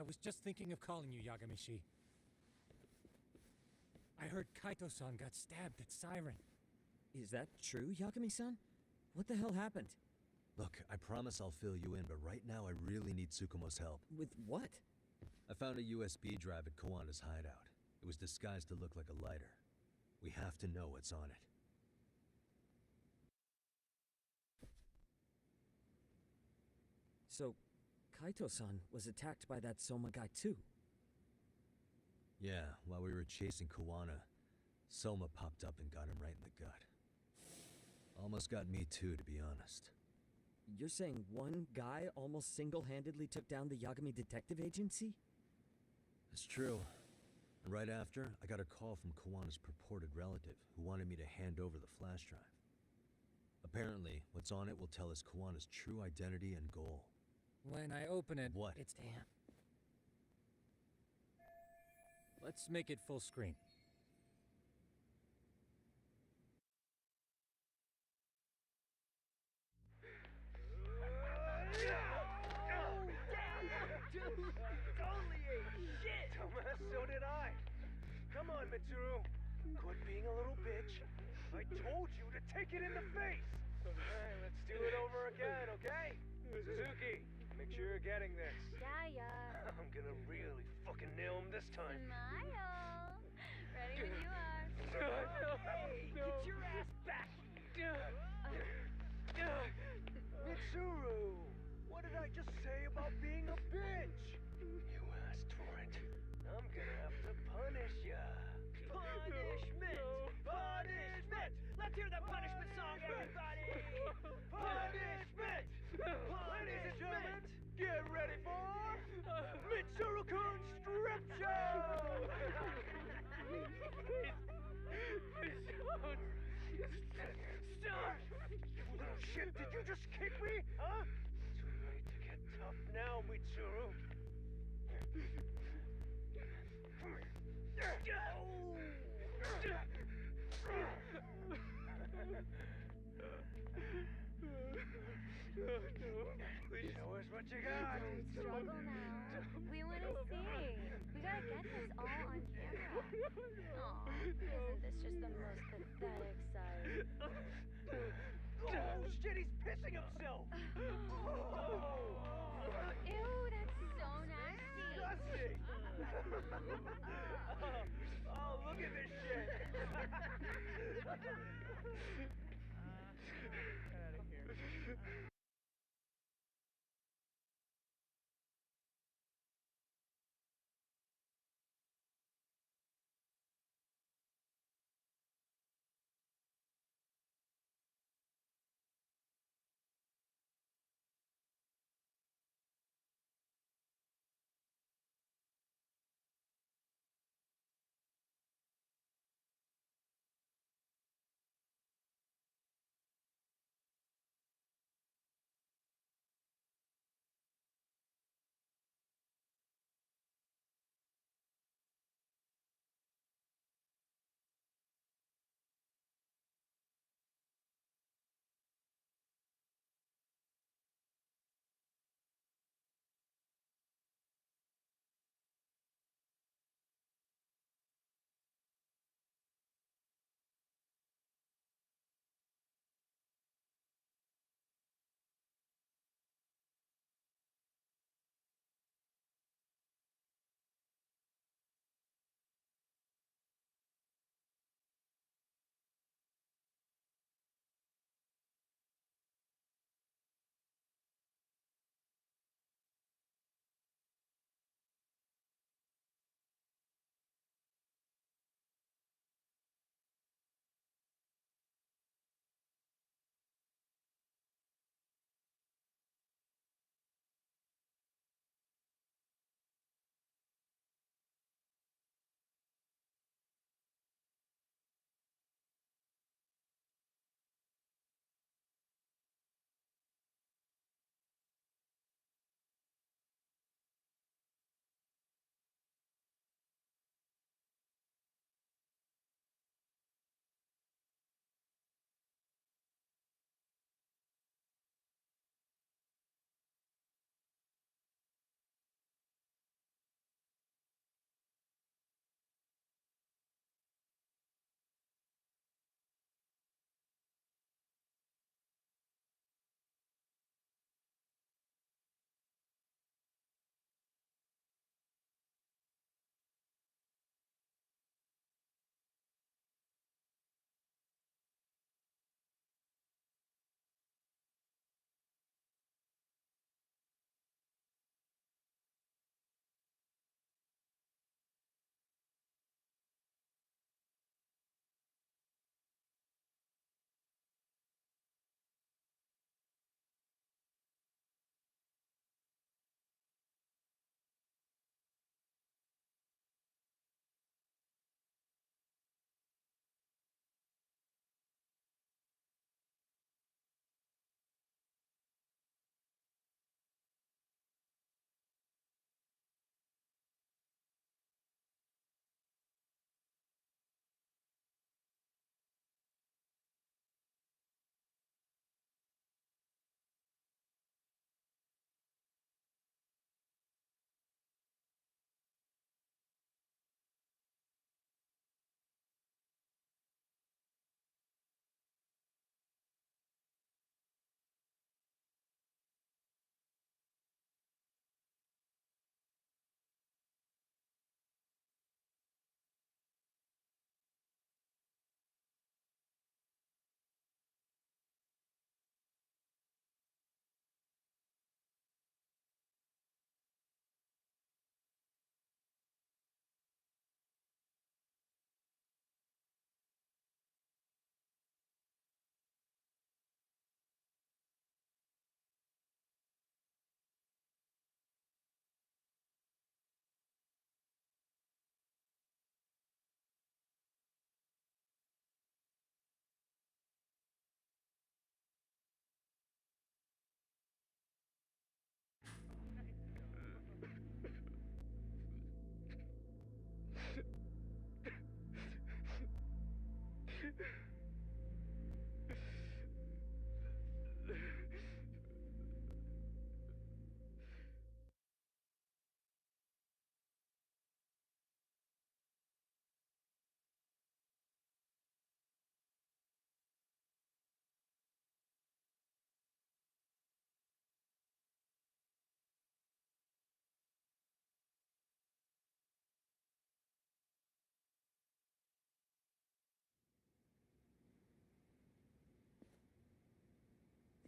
I was just thinking of calling you, Yagamishi. I heard Kaito-san got stabbed at Siren. Is that true, Yagami-san? What the hell happened? Look, I promise I'll fill you in, but right now I really need Tsukumo's help. With what? I found a USB drive at Kawana's hideout. It was disguised to look like a lighter. We have to know what's on it. So, Kaito-san was attacked by that Soma guy too? Yeah, while we were chasing Kawana, Soma popped up and got him right in the gut. Almost got me too, to be honest. You're saying one guy almost single-handedly took down the Yagami Detective Agency? It's true. And right after, I got a call from Kawana's purported relative, who wanted me to hand over the flash drive. Apparently, what's on it will tell us Kawana's true identity and goal. When I open it, What? it's damn. Let's make it full screen. Dude, totally ate shit! Dumbass, so did I. Come on, Mitsuru. Quit being a little bitch. I told you to take it in the face. Alright, let's do it over again, okay? Suzuki, make sure you're getting this. Yeah. I'm gonna really fucking nail him this time. Smile. Ready when you are. Hey, get your ass back! Mitsuru! What did I just say about being a bitch? You asked for it. I'm gonna have to punish ya. Punishment! Punishment! Let's hear the punishment song, everybody! Punishment! Ladies and gentlemen, get ready for Mitsuru-kun Strip Show! Stop! You little shit, did you just kick me? Huh? Too late to get tough now, Mitsuru. Show us what you got. Don't struggle now. We want to see. We gotta get this all on camera. Aw, isn't this just the most pathetic sight? Oh shit, he's pissing himself. Ew, that's so nasty. Disgusting. Oh, look at this shit. Out of here.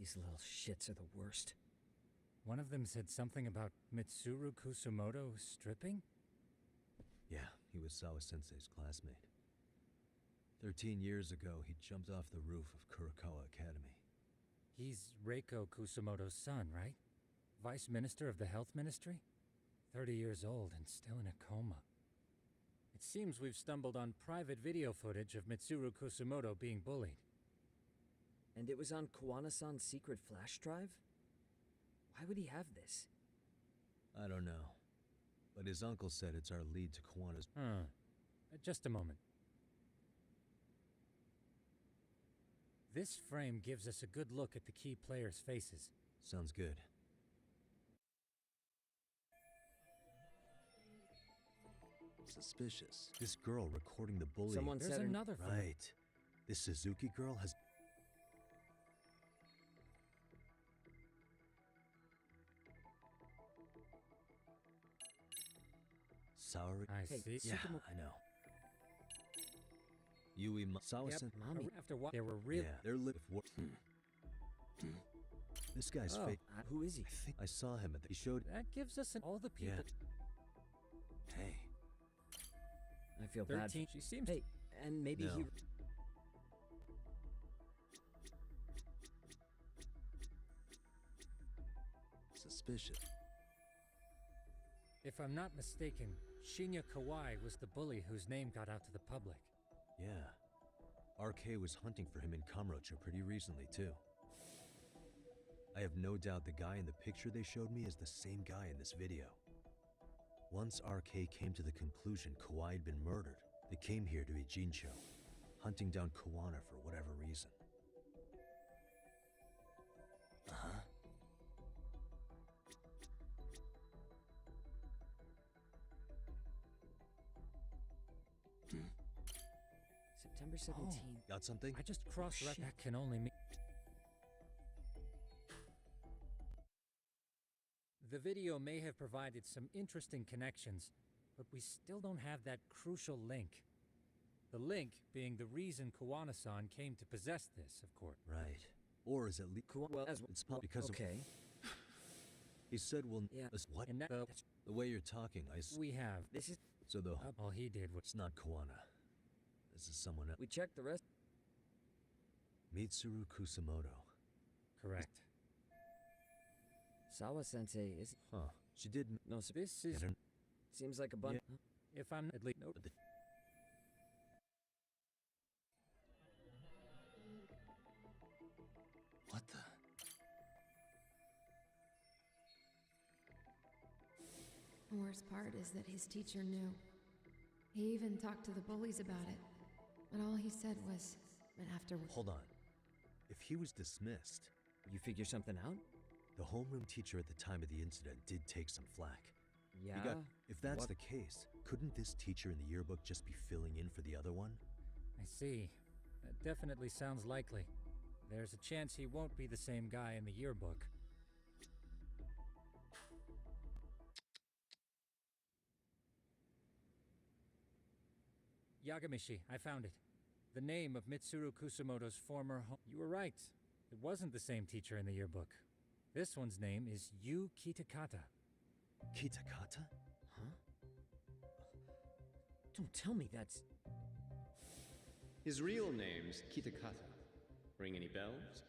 These little shits are the worst. One of them said something about Mitsuru Kusumoto stripping? Yeah, he was Sawa-sensei's classmate. 13 years ago, he jumped off the roof of Kurokawa Academy. He's Reiko Kusumoto's son, right? Vice Minister of the Health Ministry? 30 years old and still in a coma. It seems we've stumbled on private video footage of Mitsuru Kusumoto being bullied. And it was on Kawana-san's secret flash drive? Why would he have this? I don't know. But his uncle said it's our lead to Kawana's... Just a moment. This frame gives us a good look at the key players' faces. Sounds good. Suspicious. This girl recording the bullying. Someone There's said her- another frame. Right. This Suzuki girl has... Sour... I Hey, see. Yeah, Tsukumo- I know. Yui Sawa-sen... Mommy. After what? There were real... Yeah, they're lit... This guy's Oh, fake. who is he? I think I saw him at the... He showed... That gives us all the people. Hey. I feel bad. 13. She seems... Hey, and maybe No. he... Suspicious. If I'm not mistaken, Shinya Kawai was the bully whose name got out to the public. Yeah. RK was hunting for him in Kamurocho pretty recently, too. I have no doubt the guy in the picture they showed me is the same guy in this video. Once RK came to the conclusion Kawai had been murdered, they came here to Ijincho, hunting down Kawana for whatever reason. Uh-huh. September 17th. Got something? I just cross-referenced. shit. That can only mean... The video may have provided some interesting connections, but we still don't have that crucial link. The link being the reason Kawana-san came to possess this, of course. Right. Or is it Well, as It's because of... okay. He said, well... Yeah. What? And that, The way you're talking, we have... This is... So the... All he did was... It's not Kawana. This is someone else. We checked the rest. Mitsuru Kusumoto. Correct. Sawa-sensei is... Huh. She did... No, so This is... Get her- seems like a bunch... If I'm at least... but the- What the... The worst part is that his teacher knew. He even talked to the bullies about it. But all he said was, but afterward. Hold on. If he was dismissed, You figure something out? the homeroom teacher at the time of the incident did take some flack. Yeah. He got, if that's What? the case, couldn't this teacher in the yearbook just be filling in for the other one? I see. That definitely sounds likely. There's a chance he won't be the same guy in the yearbook. Yagamishi, I found it. The name of Mitsuru Kusumoto's former home. You were right. It wasn't the same teacher in the yearbook. This one's name is Yu Kitakata. Kitakata? Huh? Don't tell me that's... His real name's Kitakata. Ring any bells?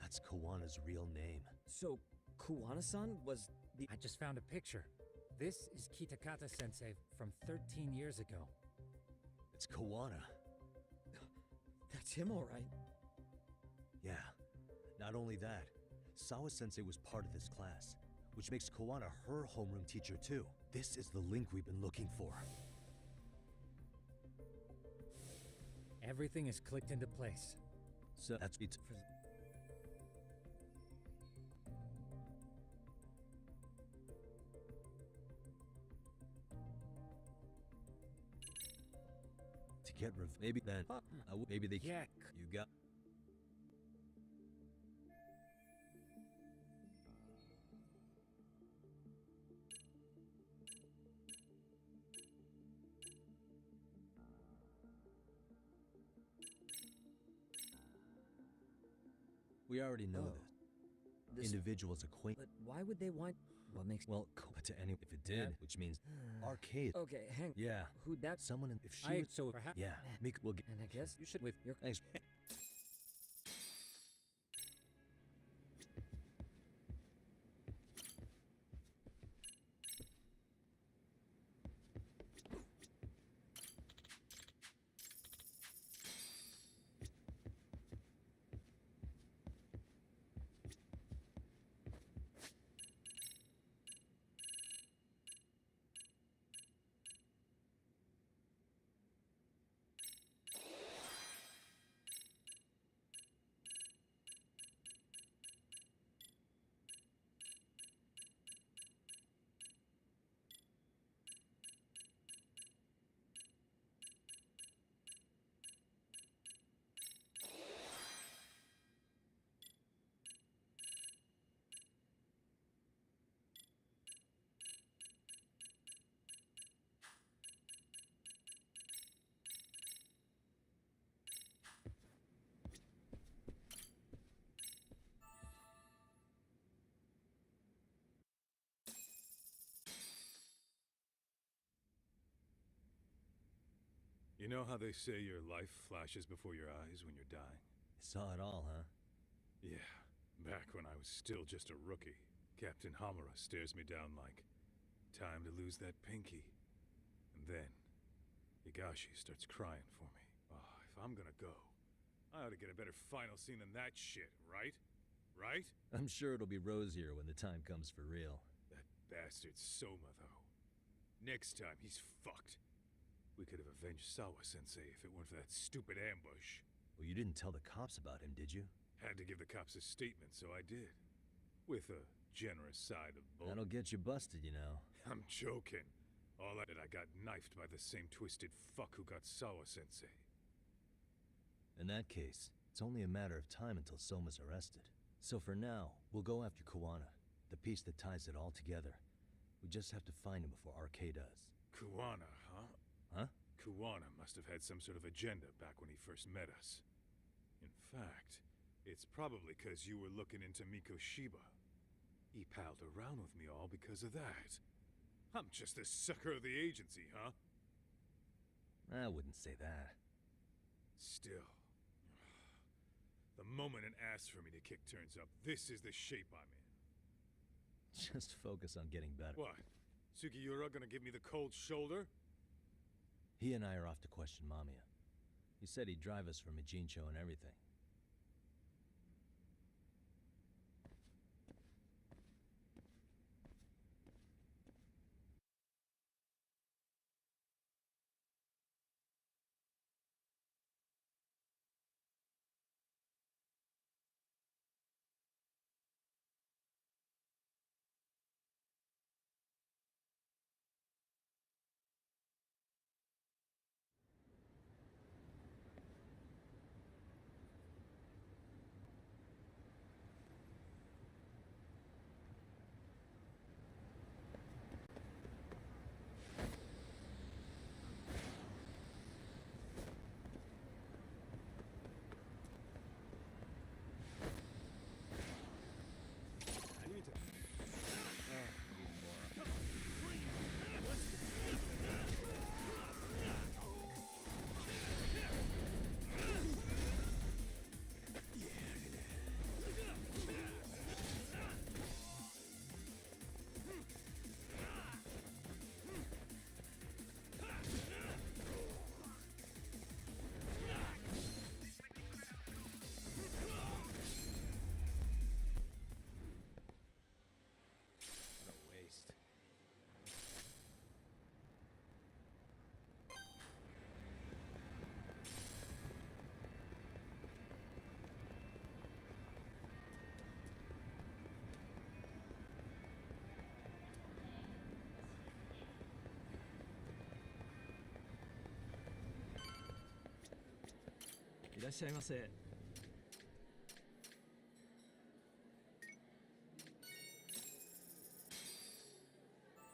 That's Kawana's real name. So, Kawana-san was the... I just found a picture. This is Kitakata-sensei from 13 years ago. It's Kawana. That's him, all right. Yeah. Not only that, Sawa-sensei was part of this class, which makes Kawana her homeroom teacher too. This is the link we've been looking for. Everything is clicked into place. So that's it. To get maybe then maybe they Yak. You got We already know Oh. this. Individuals acquaint. But why would they want... What makes... Well, but to any if it did, which means arcade. Okay, hang... Yeah, Who'd that... someone in, if she I would, so perhaps yeah, Mika will get. And I guess... you should with your Thanks. You know how they say your life flashes before your eyes when you're dying? Saw it all, huh? Yeah, back when I was still just a rookie, Captain Hamura stares me down like, time to lose that pinky. And then, Higashi starts crying for me. Oh, if I'm gonna go, I ought to get a better final scene than that shit, right? Right? I'm sure it'll be rosier when the time comes for real. That bastard Soma, though. Next time, he's fucked. We could have avenged Sawa-sensei if it weren't for that stupid ambush. Well, you didn't tell the cops about him, did you? Had to give the cops a statement, so I did. With a generous side of bull. That'll get you busted, you know. I'm joking. All that I got knifed by the same twisted fuck who got Sawa-sensei. In that case, it's only a matter of time until Soma's arrested. So for now, we'll go after Kuwana, the piece that ties it all together. We just have to find him before RK does. Kuwana, huh? Huh? Kuwana must have had some sort of agenda back when he first met us. In fact, it's probably because you were looking into Mikoshiba. He palled around with me all because of that. I'm just a sucker of the agency, huh? I wouldn't say that. Still. The moment an ass for me to kick turns up, this is the shape I'm in. Just focus on getting better. What? Sugiura gonna give me the cold shoulder? He and I are off to question Mamiya. He said he'd drive us from Mijincho and everything.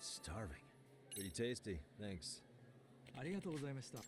Starving. Pretty tasty, thanks. ありがとうございました。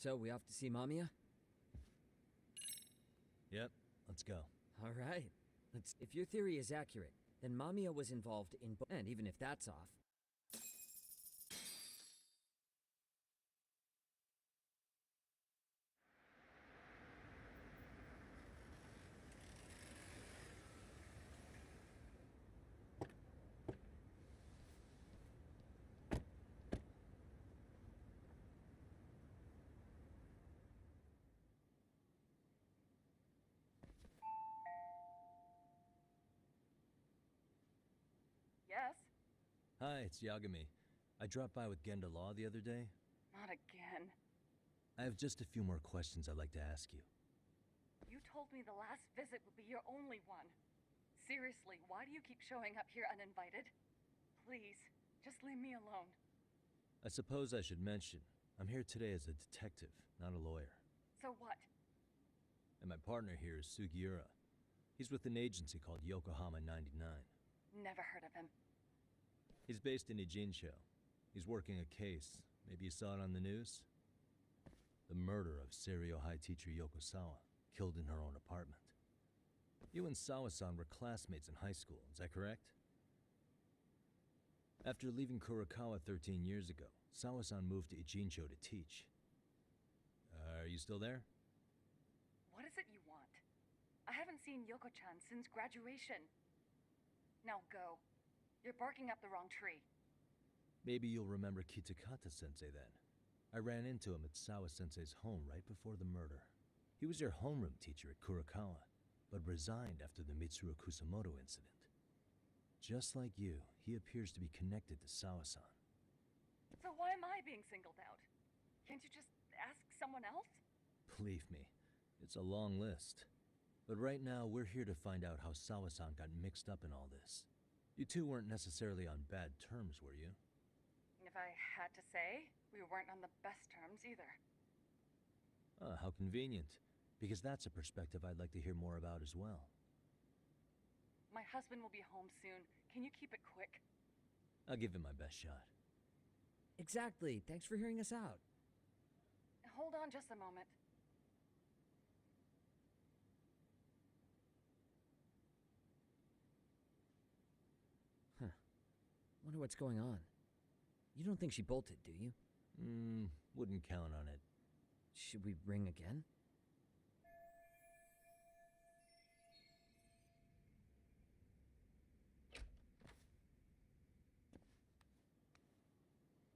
So, we off to see Mamiya? Yep, let's go. Alright. If your theory is accurate, then Mamiya was involved in and even if that's off. Yes? Hi, it's Yagamiii. I dropped by with Genda Law the other day. Not again. I have just a few more questions I'd like to ask you. You told me the last visit would be your only one. Seriously, why do you keep showing up here uninvited? Please, just leave me alone. I suppose I should mention, I'm here today as a detective, not a lawyer. So what? And my partner here is Sugiura. He's with an agency called Yokohama 99. Never heard of him. He's based in Ijincho. He's working a case. Maybe you saw it on the news? The murder of Seiryo High teacher Yoko Sawa, killed in her own apartment. You and Sawa-san were classmates in high school, is that correct? After leaving Kurokawa 13 years ago, Sawa-san moved to Ijincho to teach. Are you still there? What is it you want? I haven't seen Yoko-chan since graduation. Now go. You're barking up the wrong tree. Maybe you'll remember Kitakata-sensei then. I ran into him at Sawa-sensei's home right before the murder. He was your homeroom teacher at Kurokawa, but resigned after the Mitsuru Kusamoto incident. Just like you, he appears to be connected to Sawa-san. So why am I being singled out? Can't you just ask someone else? Believe me, it's a long list. But right now, we're here to find out how Sawa-san got mixed up in all this. You two weren't necessarily on bad terms, were you? If I had to say, we weren't on the best terms either. Ah, how convenient. Because that's a perspective I'd like to hear more about as well. My husband will be home soon. Can you keep it quick? I'll give it my best shot. Exactly. Thanks for hearing us out. Hold on just a moment. Wonder what's going on. You don't think she bolted, do you? Wouldn't count on it. Should we ring again?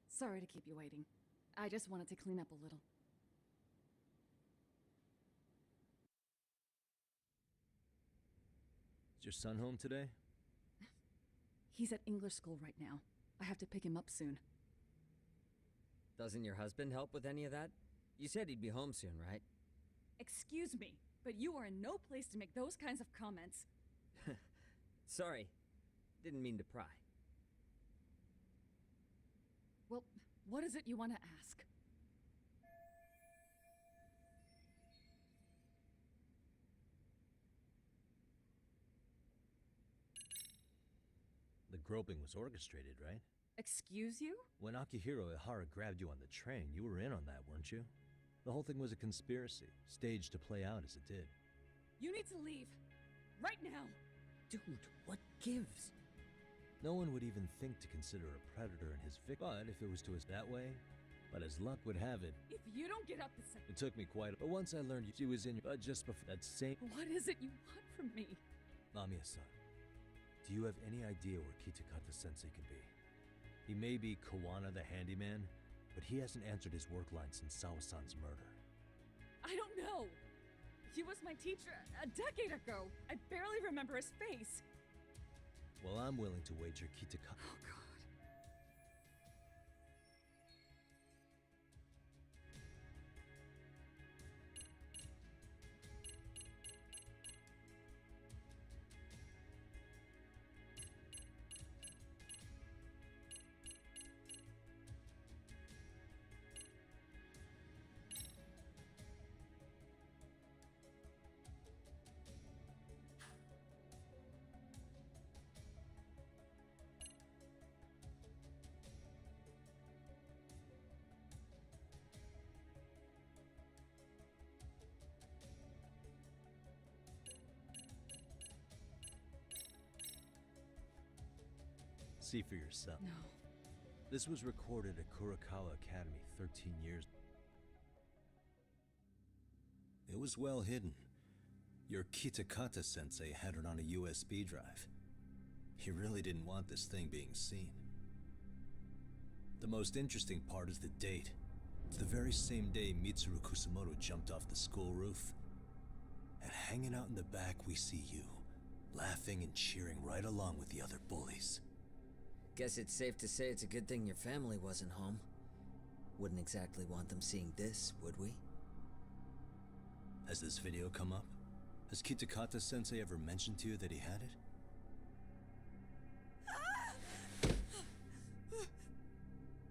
Sorry to keep you waiting. I just wanted to clean up a little. Is your son home today? He's at English school right now. I have to pick him up soon. Doesn't your husband help with any of that? You said he'd be home soon, right? Excuse me, but you are in no place to make those kinds of comments. Sorry. Didn't mean to pry. Well, what is it you want to ask? The groping was orchestrated, right? Excuse you? When Akihiro Ihara grabbed you on the train, you were in on that, weren't you? The whole thing was a conspiracy, staged to play out as it did. You need to leave. Right now. Dude, what gives? No one would even think to consider a predator and his victim. But if it was to us that way, but as luck would have it, If you don't get up the second... it took me quite a... But once I learned she was in your... just before that same... What is it you want from me? Mamiya-san, do you have any idea where Kitakata-sensei could be? He may be Kawana the handyman, but he hasn't answered his work line since Sawa-san's murder. I don't know. He was my teacher a decade ago. I barely remember his face. Well, I'm willing to wager Kitakata... Oh, God. See for yourself. No. This was recorded at Kurakawa Academy 13 years. It was well hidden. Your Kitakata sensei had it on a USB drive. He really didn't want this thing being seen. The most interesting part is the date. It's the very same day Mitsuru Kusamoto jumped off the school roof. And hanging out in the back, we see you, laughing and cheering right along with the other bullies. Guess it's safe to say it's a good thing your family wasn't home. Wouldn't exactly want them seeing this, would we? Has this video come up? Has Kitakata sensei ever mentioned to you that he had it?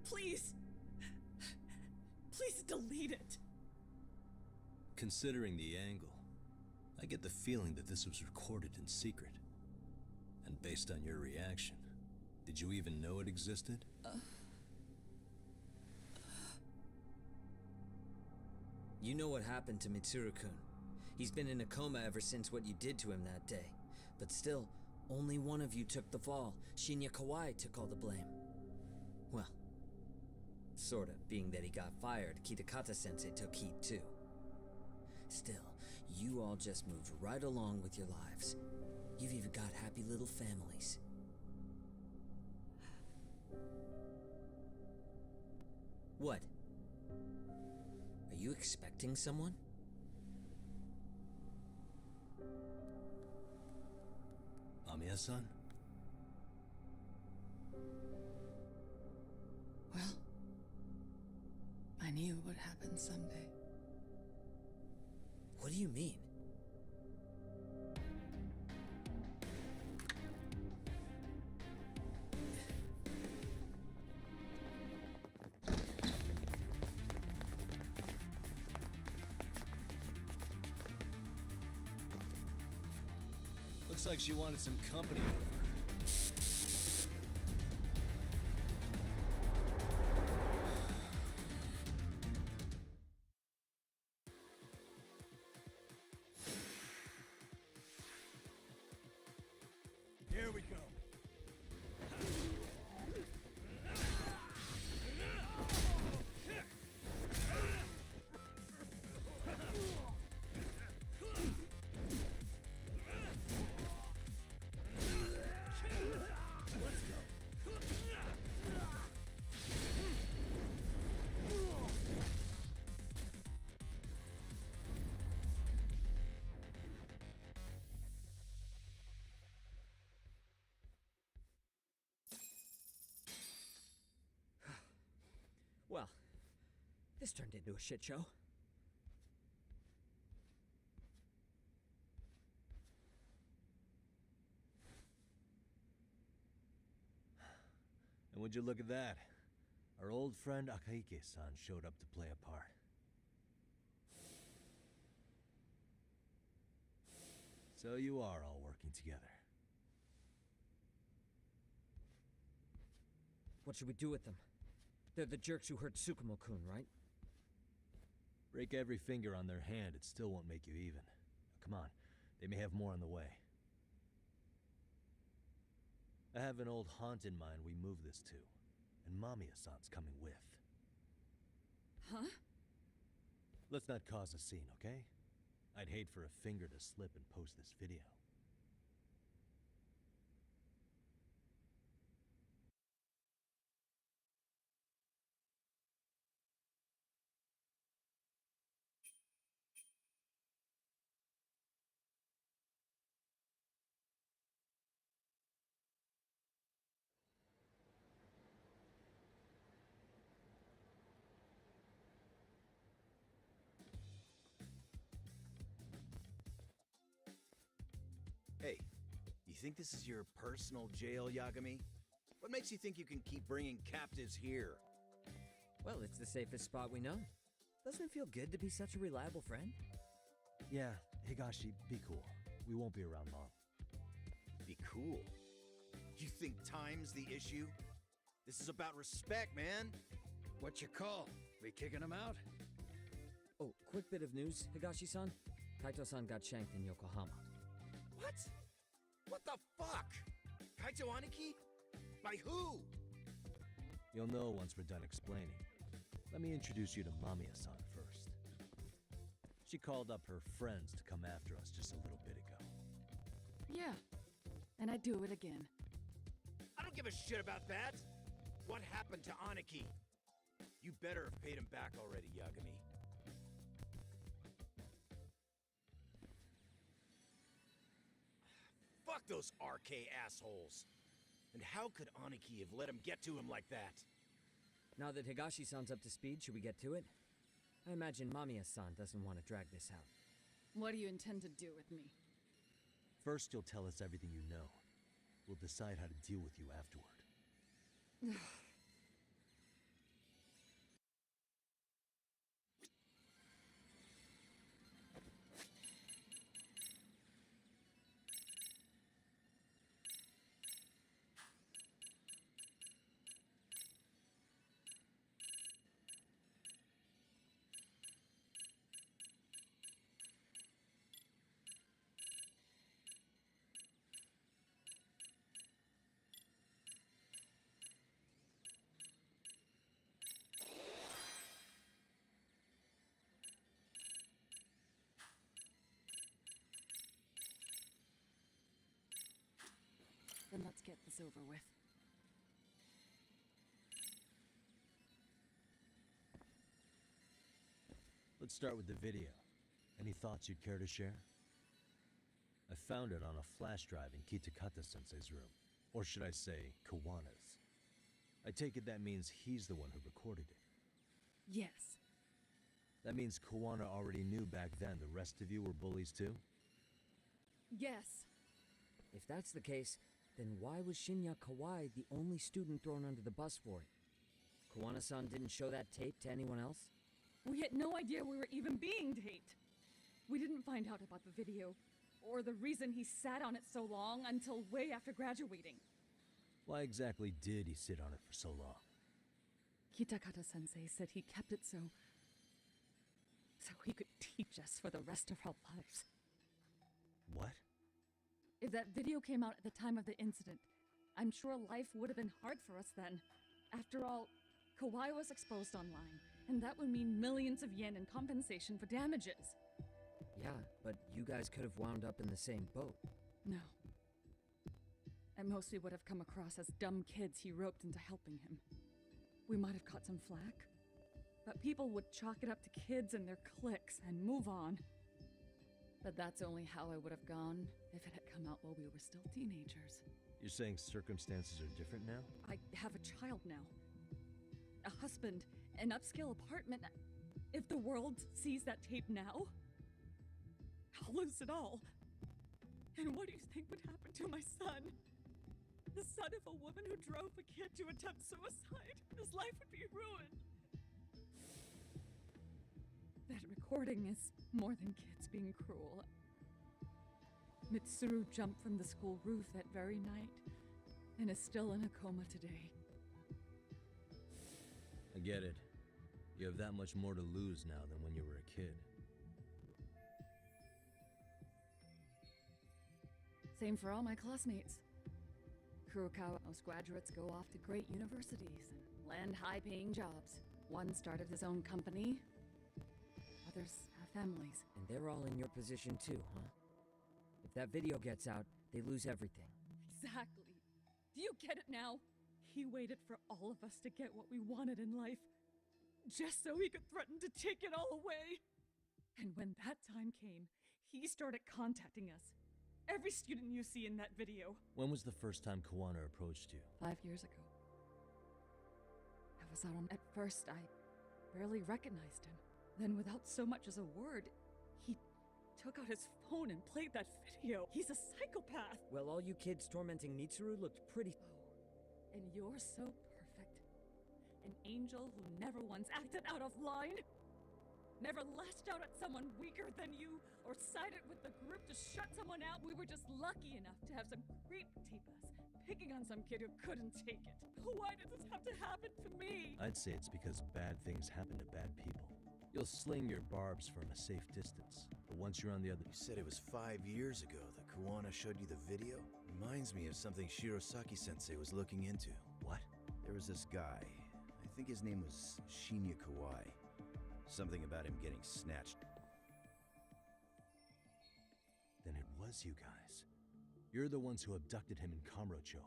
Please. Please delete it. Considering the angle, I get the feeling that this was recorded in secret. And based on your reaction, did you even know it existed? You know what happened to Mitsuru-kun. He's been in a coma ever since what you did to him that day. But still, only one of you took the fall. Shinya Kawai took all the blame. Well, sorta, being that he got fired, Kitakata-sensei took heat too. Still, you all just moved right along with your lives. You've even got happy little families. What? Are you expecting someone? Amiya-san? Well, I knew it would happen someday. What do you mean? Looks like she wanted some company. Here we go. Well, this turned into a shit show. And would you look at that? Our old friend Akahike-san showed up to play a part. So you are all working together. What should we do with them? They're the jerks who hurt Tsukumo-kun, right? Break every finger on their hand, it still won't make you even. Come on, they may have more on the way. I have an old haunt in mind we move this to, and Mamiya-san's coming with. Huh? Let's not cause a scene, okay? I'd hate for a finger to slip and post this video. Hey, you think this is your personal jail, Yagami? What makes you think you can keep bringing captives here? Well, it's the safest spot we know. Doesn't it feel good to be such a reliable friend? Yeah, Higashi, be cool. We won't be around long. Be cool. You think time's the issue? This is about respect, man. What's your call? We kicking him out? Oh, quick bit of news, Higashi-san. Kaito-san got shanked in Yokohama. What? What the fuck? Kaito Aniki? By who? You'll know once we're done explaining. Let me introduce you to Mamiya-san first. She called up her friends to come after us just a little bit ago. Yeah, and I'd do it again. I don't give a shit about that. What happened to Aniki? You better have paid him back already, Yagami. Fuck those RK assholes. And how could Aniki have let him get to him like that? Now that Higashi-san's up to speed, should we get to it? I imagine Mamiya-san doesn't want to drag this out. What do you intend to do with me? First, you'll tell us everything you know. We'll decide how to deal with you afterward. Then let's get this over with. Let's start with the video. Any thoughts you'd care to share? I found it on a flash drive in Kitakata-sensei's room. Or should I say, Kawana's. I take it that means he's the one who recorded it. Yes. That means Kawana already knew back then the rest of you were bullies too? Yes. If that's the case, then why was Shinya Kawai the only student thrown under the bus for it? Kawana-san didn't show that tape to anyone else? We had no idea we were even being taped. We didn't find out about the video, or the reason he sat on it so long until way after graduating. Why exactly did he sit on it for so long? Kitakata-sensei said he kept it so he could teach us for the rest of our lives. What? If that video came out at the time of the incident, I'm sure life would have been hard for us then. After all, Kawai was exposed online, and that would mean millions of yen in compensation for damages. Yeah, but you guys could have wound up in the same boat. No. At most, we would have come across as dumb kids he roped into helping him. We might have caught some flack, but people would chalk it up to kids and their cliques and move on. But that's only how I would have gone if it had come out while we were still teenagers. You're saying circumstances are different now? I have a child now. A husband, an upscale apartment. If the world sees that tape now, I'll lose it all. And what do you think would happen to my son? The son of a woman who drove a kid to attempt suicide. His life would be ruined. That recording is more than kids being cruel. Mitsuru jumped from the school roof that very night and is still in a coma today. I get it. You have that much more to lose now than when you were a kid. Same for all my classmates. Kurokawa, most graduates go off to great universities and land high-paying jobs. One started his own company. Others have families. And they're all in your position too, huh? If that video gets out, they lose everything. Exactly. Do you get it now? He waited for all of us to get what we wanted in life, just so he could threaten to take it all away. And when that time came, he started contacting us. Every student you see in that video. When was the first time Kawana approached you? 5 years ago. I was out on... At first, I barely recognized him. Then, without so much as a word, he took out his phone and played that video. He's a psychopath. Well, all you kids tormenting Mitsuru looked pretty... Oh, and you're so perfect. An angel who never once acted out of line. Never lashed out at someone weaker than you, or sided with the group to shut someone out. We were just lucky enough to have some creep tape us, picking on some kid who couldn't take it. Why did this have to happen to me? I'd say it's because bad things happen to bad people. You'll sling your barbs from a safe distance, but once you're on the other... You said it was 5 years ago that Kuwana showed you the video? Reminds me of something Shirosaki-sensei was looking into. What? There was this guy. I think his name was Shinya Kawai. Something about him getting snatched. Then it was you guys. You're the ones who abducted him in Kamurocho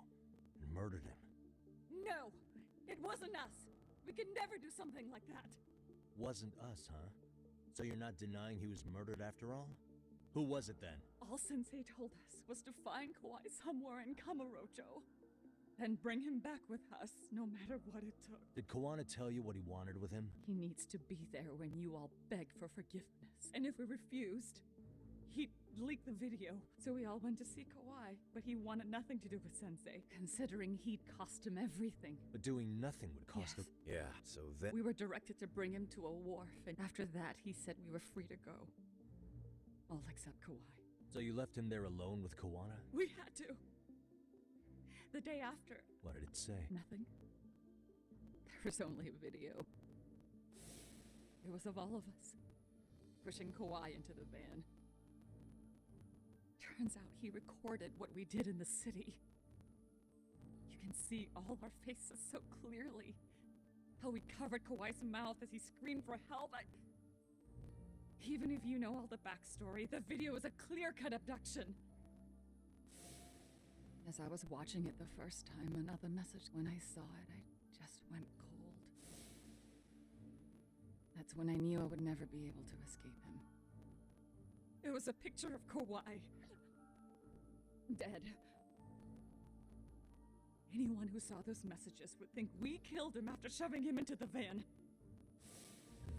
and murdered him. No! It wasn't us! We could never do something like that! Wasn't us, huh? So you're not denying he was murdered after all? Who was it then? All Sensei told us was to find Kawai somewhere in Kamurocho, then bring him back with us, no matter what it took. Did Kuwana tell you what he wanted with him? He needs to be there when you all beg for forgiveness. And if we refused, he'd leak the video. So we all went to see Kawai, but he wanted nothing to do with Sensei, considering he'd cost him everything. But doing nothing would cost him. Yeah, so then... We were directed to bring him to a wharf, and after that, he said we were free to go. All except Kawai. So you left him there alone with Kuwana? We had to. The day after. What did it say? Nothing. There was only a video. It was of all of us, pushing Kawai into the van. Turns out he recorded what we did in the city. You can see all our faces so clearly. How we covered Kawai's mouth as he screamed for help. Even if you know all the backstory, the video is a clear-cut abduction. As I was watching it the first time, another message. When I saw it, I just went cold. That's when I knew I would never be able to escape him. It was a picture of Kawai. Dead. Anyone who saw those messages would think we killed him after shoving him into the van.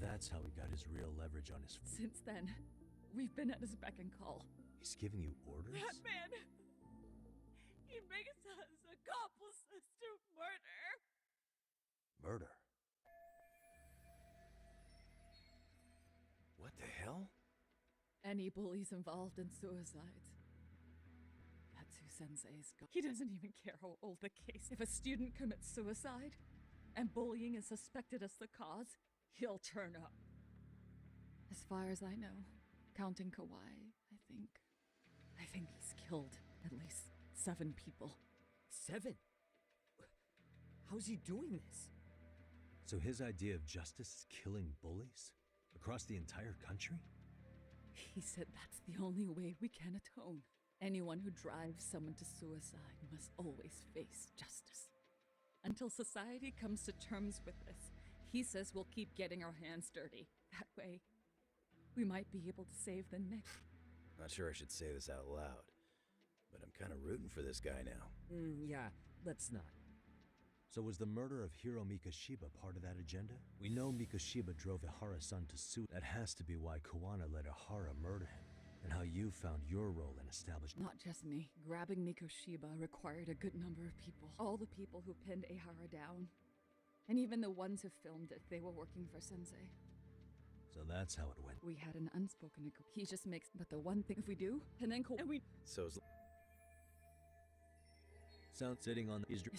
That's how he got his real leverage on his... Since then, we've been at his beck and call. He's giving you orders? That man! He makes us accomplices to murder! Murder? What the hell? Any bullies involved in suicides. That's who Sensei's got. He doesn't even care how old the case. If a student commits suicide, and bullying is suspected as the cause, he'll turn up. As far as I know, counting Kawai, I think he's killed at least 7 people. 7? How's he doing this? So his idea of justice is killing bullies? Across the entire country? He said that's the only way we can atone. Anyone who drives someone to suicide must always face justice. Until society comes to terms with this, he says we'll keep getting our hands dirty. That way, we might be able to save the next. Not sure I should say this out loud, but I'm kind of rooting for this guy now. Yeah, let's not. So was the murder of Hiro Mikoshiba part of that agenda? We know Mikoshiba drove Ihara-san to sue. That has to be why Kuwana let Ihara murder him, and how you found your role in establishing... Not just me. Grabbing Mikoshiba required a good number of people. All the people who pinned Ihara down. And even the ones who filmed it, they were working for Sensei. So that's how it went. We had an unspoken agreement. He just makes... But the one thing if we do, and then we... So Sound sitting on his... That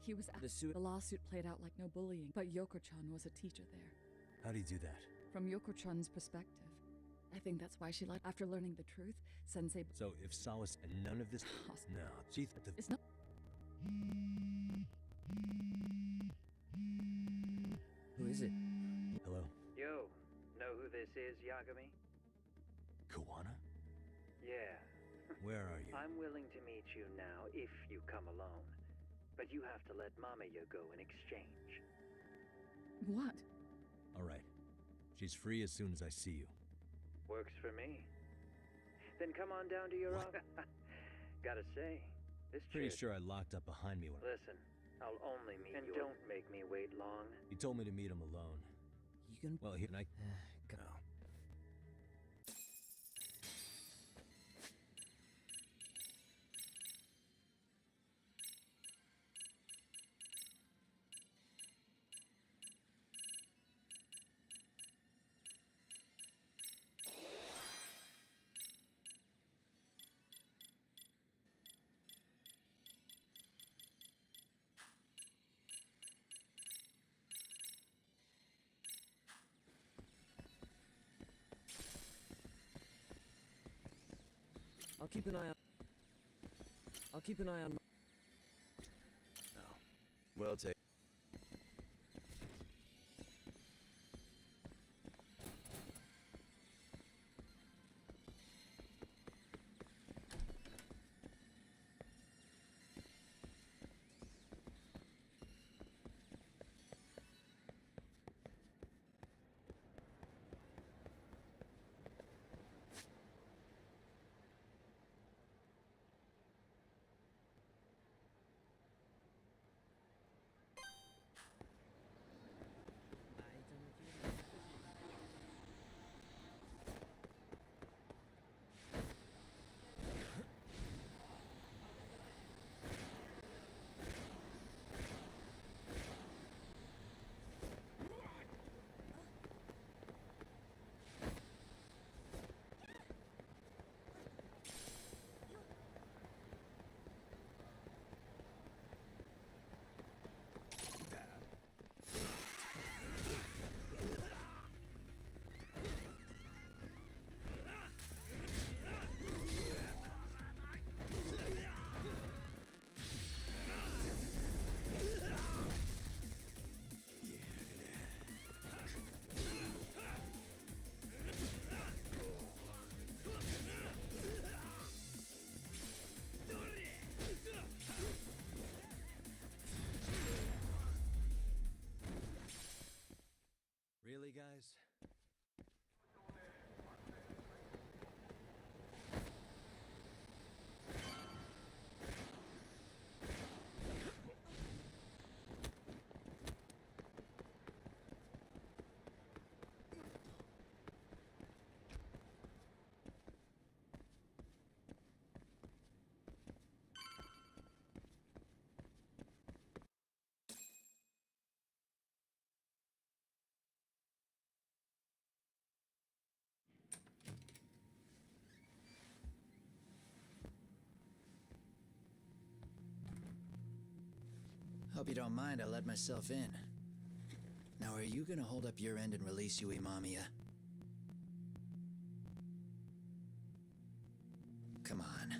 he was... The lawsuit played out like no bullying, but Yoko-chan was a teacher there. How'd he do that? From Yoko-chan's perspective. I think that's why she liked... After learning the truth, Sensei... So if Sawas and none of this... No, she... It's not... Who is it? Hello? Yo, know who this is, Yagami? Kuwana? Yeah. Where are you? I'm willing to meet you now if you come alone. But you have to let Mamayo go in exchange. What? All right. She's free as soon as I see you. Works for me. Then come on down to your office. Gotta say, this Pretty chick... sure I locked up behind me when... Listen, I'll only meet you... And don't make me wait long. He told me to meet him alone. You can... Well, here, I... Go. I'll keep an eye on... I'll keep an eye on... Well taken. Really, guys? Hope you don't mind I let myself in. Now, are you gonna hold up your end and release Yui Mamiya? Come on.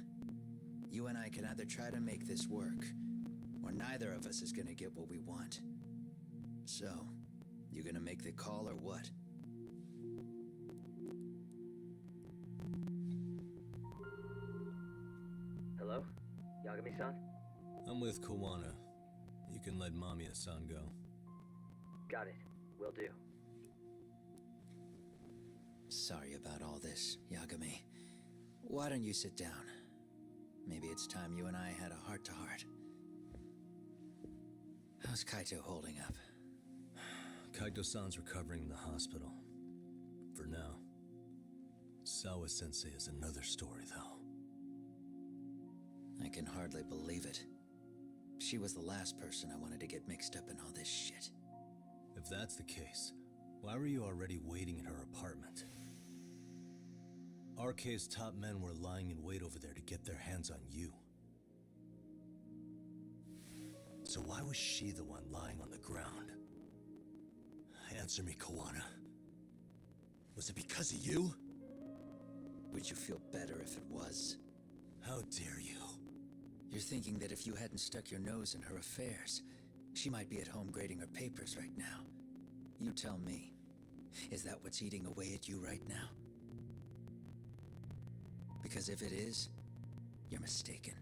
You and I can either try to make this work, or neither of us is gonna get what we want. So, you gonna make the call or what? Hello? Yagami-san? I'm with Kawana. You can let Mamiya-san go. Got it. Will do. Sorry about all this, Yagami. Why don't you sit down? Maybe it's time you and I had a heart-to-heart. How's Kaito holding up? Kaito-san's recovering in the hospital. For now. Sawa-sensei is another story, though. I can hardly believe it. She was the last person I wanted to get mixed up in all this shit. If that's the case, why were you already waiting in her apartment? RK's top men were lying in wait over there to get their hands on you. So why was she the one lying on the ground? Answer me, Kawana. Was it because of you? Would you feel better if it was? How dare you? You're thinking that if you hadn't stuck your nose in her affairs, she might be at home grading her papers right now. You tell me, is that what's eating away at you right now? Because if it is, you're mistaken.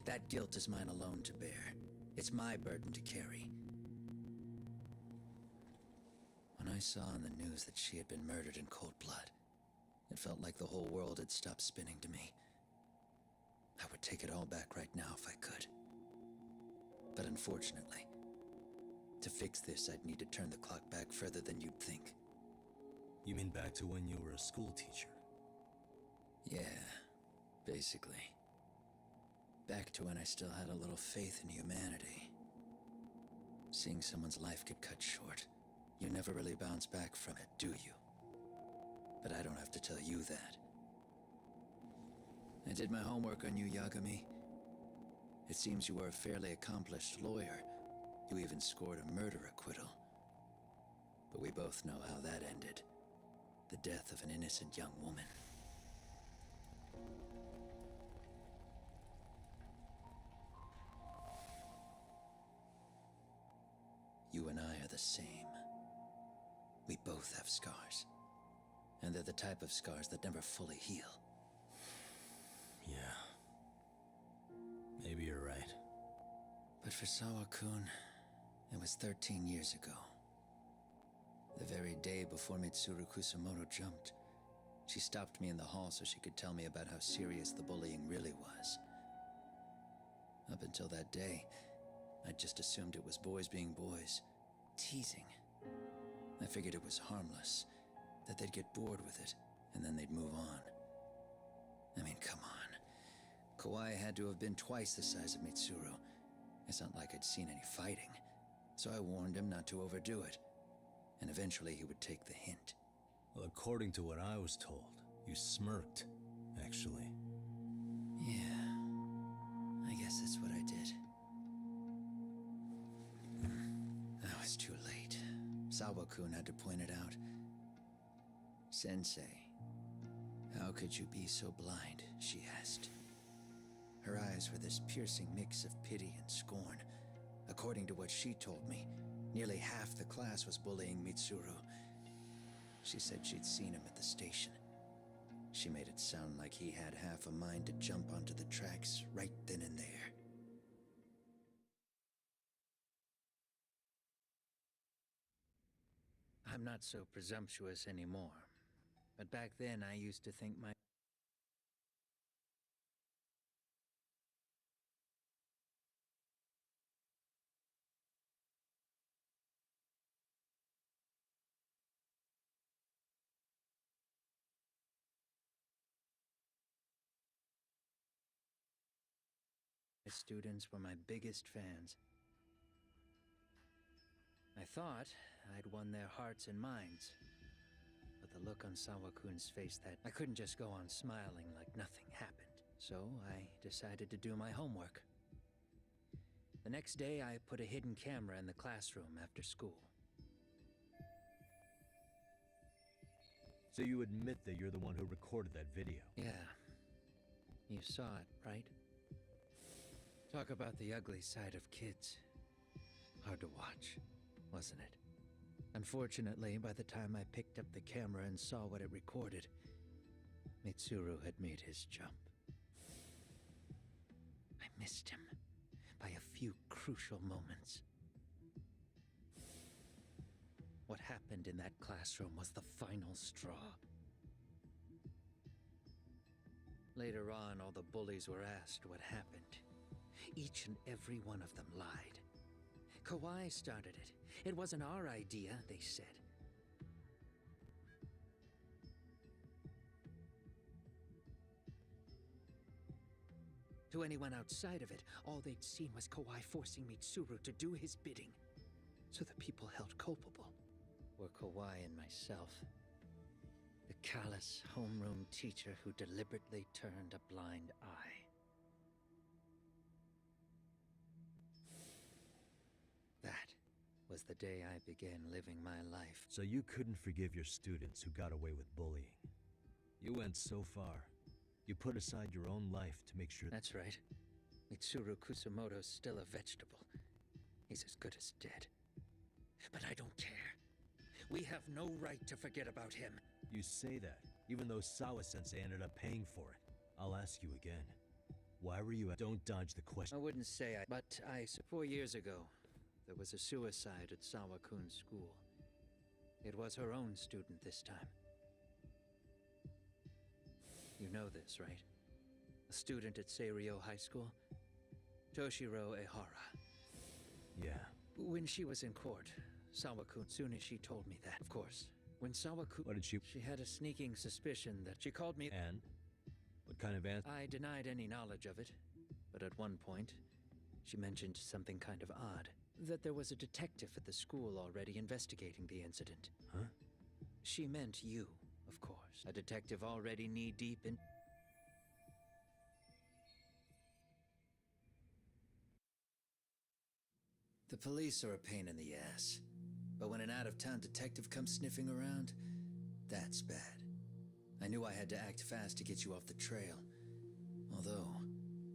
That guilt is mine alone to bear. It's my burden to carry. When I saw on the news that she had been murdered in cold blood, it felt like the whole world had stopped spinning to me. I would take it all back right now if I could. But unfortunately, to fix this, I'd need to turn the clock back further than you'd think. You mean back to when you were a school teacher? Yeah, basically. Back to when I still had a little faith in humanity. Seeing someone's life get cut short, you never really bounce back from it, do you? But I don't have to tell you that. I did my homework on you, Yagami. It seems you were a fairly accomplished lawyer. You even scored a murder acquittal. But we both know how that ended. The death of an innocent young woman. the same. We both have scars. And they're the type of scars that never fully heal. Yeah. Maybe you're right. But for Sawa-kun, it was 13 years ago. The very day before Mitsuru Kusamoto jumped, she stopped me in the hall so she could tell me about how serious the bullying really was. Up until that day, I'd just assumed it was boys being boys, teasing. I figured it was harmless, that they'd get bored with it, and then they'd move on. I mean, come on. Kawai had to have been twice the size of Mitsuru. It's not like I'd seen any fighting, so I warned him not to overdo it, and eventually he would take the hint. Well, according to what I was told, you smirked, actually. Yeah, I guess that's what I did. I was too late. Sawa-kun had to point it out. Sensei, how could you be so blind? She asked. Her eyes were this piercing mix of pity and scorn. According to what she told me, nearly half the class was bullying Mitsuru. She said she'd seen him at the station. She made it sound like he had half a mind to jump onto the tracks right then and there. I'm not so presumptuous anymore. But back then, I used to think my students were my biggest fans. I thought I'd won their hearts and minds. But the look on Sawa-kun's face that I couldn't just go on smiling like nothing happened. So I decided to do my homework. The next day, I put a hidden camera in the classroom after school. So you admit that you're the one who recorded that video? Yeah. You saw it, right? Talk about the ugly side of kids. Hard to watch, wasn't it? Unfortunately, by the time I picked up the camera and saw what it recorded, Mitsuru had made his jump. I missed him by a few crucial moments. What happened in that classroom was the final straw. Later on, all the bullies were asked what happened. Each and every one of them lied. Kawai started it. It wasn't our idea, they said. To anyone outside of it, all they'd seen was Kawai forcing Mitsuru to do his bidding. So the people held culpable were Kawai and myself. The callous homeroom teacher who deliberately turned a blind eye. That was the day I began living my life. So you couldn't forgive your students who got away with bullying. You went so far. You put aside your own life to make sure... That's right. Mitsuru Kusamoto's still a vegetable. He's as good as dead. But I don't care. We have no right to forget about him. You say that, even though Sawa-sensei ended up paying for it. I'll ask you again. Why were you... Don't dodge the question. I wouldn't say I... But 4 years ago, there was a suicide at Sawa-kun's school. It was her own student this time. You know this, right? A student at Seiryo High School? Toshiro Ehara. Yeah. When she was in court, Sawa-kun, soon as she told me that, of course. When Sawa-kun... What did she... She had a sneaking suspicion that she called me... And? What kind of answer? I denied any knowledge of it. But at one point, she mentioned something kind of odd. That there was a detective at the school already investigating the incident. Huh? She meant you, of course. A detective already knee-deep in... The police are a pain in the ass. But when an out-of-town detective comes sniffing around, that's bad. I knew I had to act fast to get you off the trail. Although,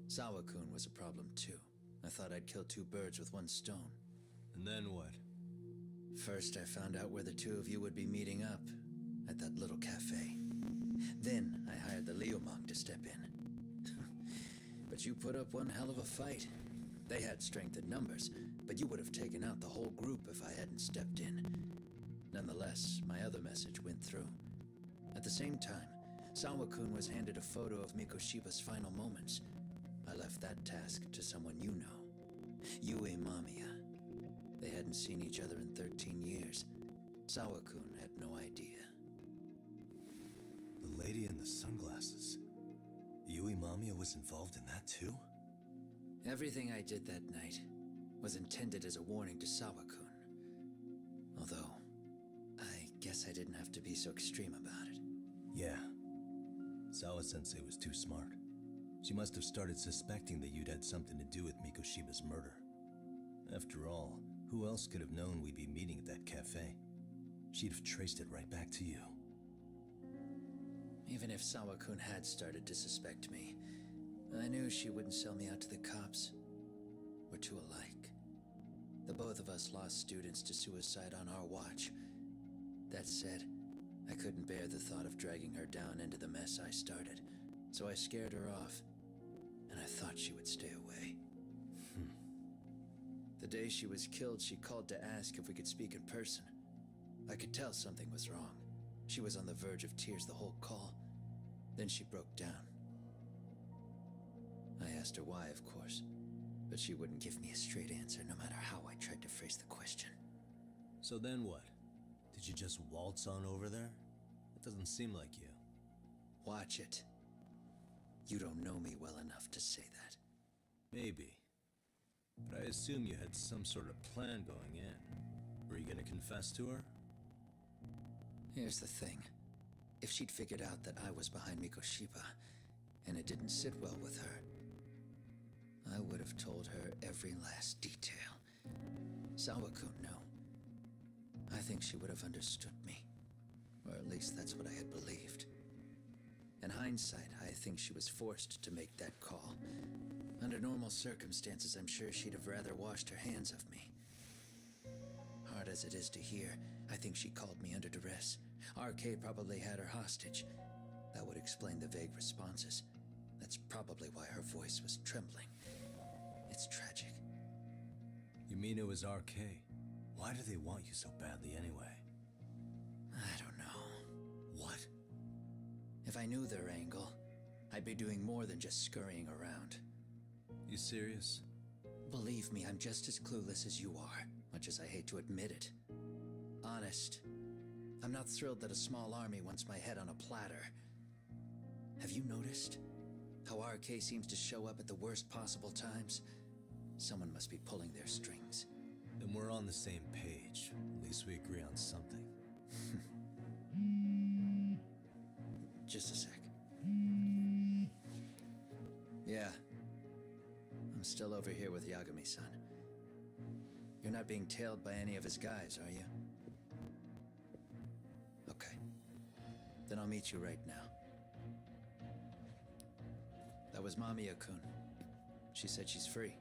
Sawa-kun was a problem too. I thought I'd kill two birds with one stone. And then what? First, I found out where the two of you would be meeting up, at that little cafe. Then, I hired the Leomong to step in. But you put up one hell of a fight. They had strength in numbers, but you would have taken out the whole group if I hadn't stepped in. Nonetheless, my other message went through. At the same time, Sawa-kun was handed a photo of Mikoshiba's final moments. I left that task to someone you know. Yue Mamiya. They hadn't seen each other in 13 years. Sawa-kun had no idea. The lady in the sunglasses. Yui Mamiya was involved in that too? Everything I did that night was intended as a warning to Sawa-kun. Although, I guess I didn't have to be so extreme about it. Yeah. Sawa-sensei was too smart. She must have started suspecting that you'd had something to do with Mikoshiba's murder. After all, who else could have known we'd be meeting at that cafe? She'd have traced it right back to you. Even if Sawa-kun had started to suspect me, I knew she wouldn't sell me out to the cops. We're too alike. The both of us lost students to suicide on our watch. That said, I couldn't bear the thought of dragging her down into the mess I started, so I scared her off, and I thought she would stay away. The day she was killed, she called to ask if we could speak in person. I could tell something was wrong. She was on the verge of tears the whole call. Then she broke down. I asked her why, of course, but she wouldn't give me a straight answer no matter how I tried to phrase the question. So then what? Did you just waltz on over there? It doesn't seem like you. Watch it. You don't know me well enough to say that. Maybe. But I assume you had some sort of plan going in. Were you gonna confess to her? Here's the thing. If she'd figured out that I was behind Mikoshiba, and it didn't sit well with her, I would have told her every last detail. Sawa-kun, no. I think she would have understood me. Or at least that's what I had believed. In hindsight, I think she was forced to make that call. Under normal circumstances, I'm sure she'd have rather washed her hands of me. Hard as it is to hear, I think she called me under duress. RK probably had her hostage. That would explain the vague responses. That's probably why her voice was trembling. It's tragic. You mean it was RK? Why do they want you so badly anyway? I don't know. What? If I knew their angle, I'd be doing more than just scurrying around. You serious? Believe me, I'm just as clueless as you are, much as I hate to admit it. Honest. I'm not thrilled that a small army wants my head on a platter. Have you noticed how RK seems to show up at the worst possible times? Someone must be pulling their strings. Then we're on the same page. At least we agree on something. Just a sec. Yeah. I'm still over here with Yagami-san. You're not being tailed by any of his guys, are you? Okay. Then I'll meet you right now. That was Mamiya-kun. She said she's free.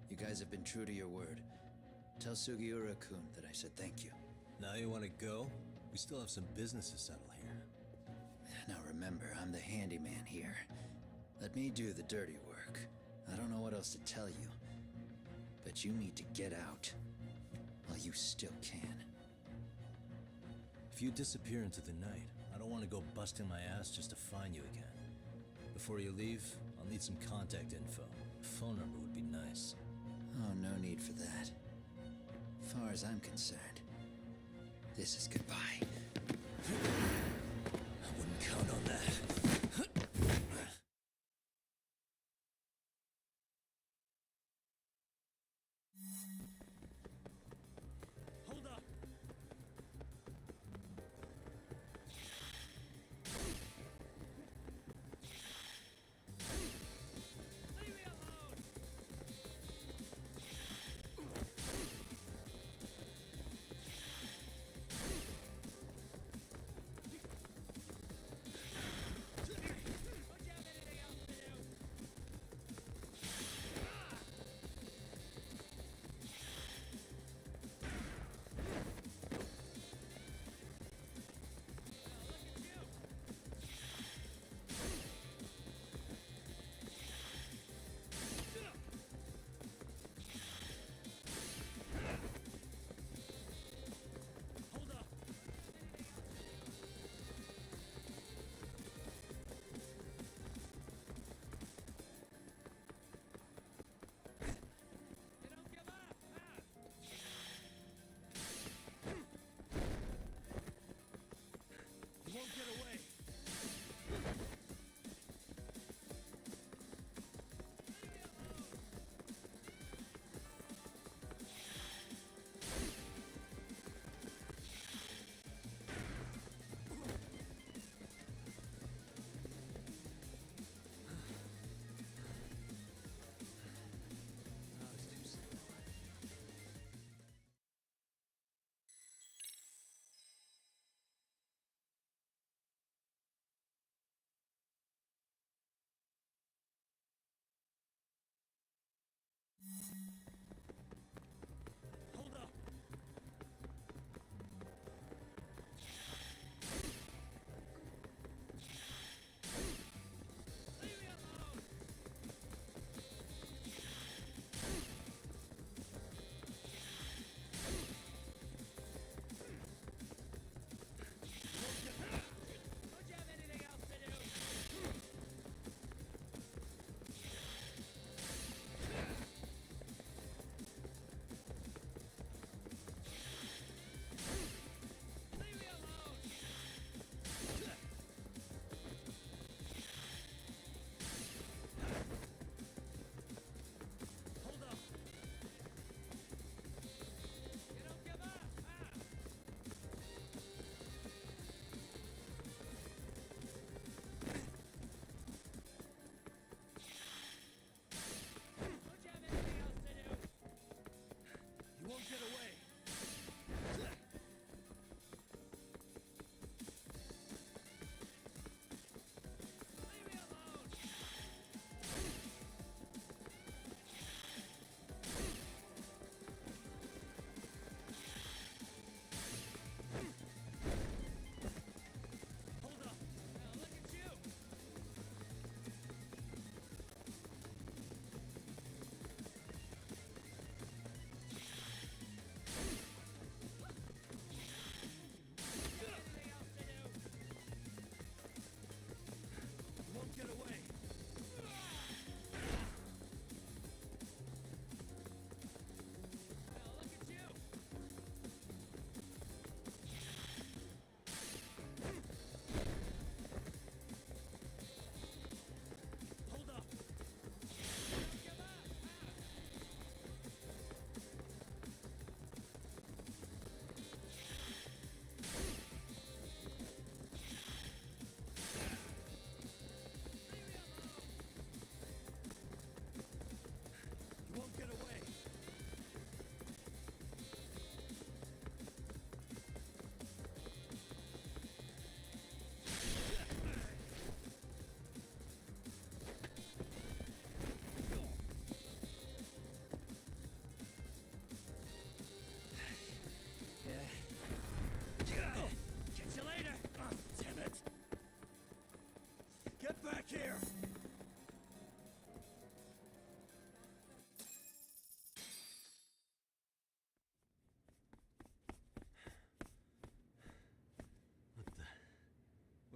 You guys have been true to your word. Tell Sugiura-kun that I said thank you. Now you want to go? We still have some business to settle here. Now remember, I'm the handyman here. Let me do the dirty work. I don't know what else to tell you. But you need to get out. While you still can. If you disappear into the night, I don't want to go busting my ass just to find you again. Before you leave, I'll need some contact info. A phone number would be nice. Oh, no need for that. As far as I'm concerned, this is goodbye. I wouldn't count on that. Hold up! Leave me alone!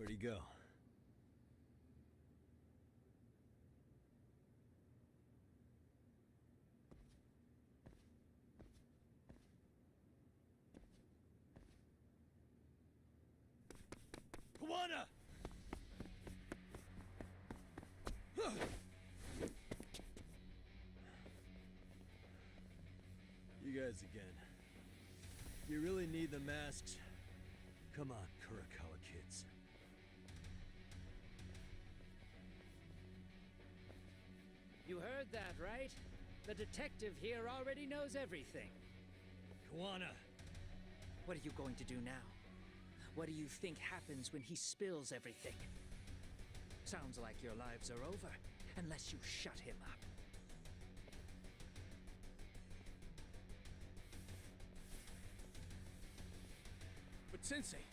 Where'd he go? Kawana! You guys again. You really need the masks? Come on, Kurakawa kids. You heard that, right? The detective here already knows everything. Kawana! What are you going to do now? What do you think happens when he spills everything? Sounds like your lives are over, unless you shut him up. But Sensei,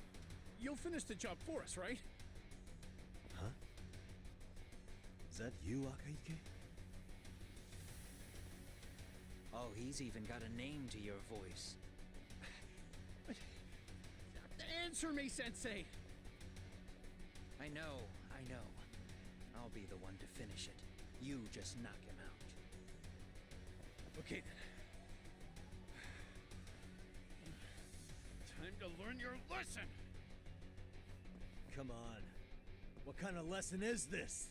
you'll finish the job for us, right? Huh? Is that you, Akahike? Oh, he's even got a name to your voice. Answer me, Sensei! I know. I'll be the one to finish it. You just knock him out. Okay then. Time to learn your lesson! Come on. What kind of lesson is this?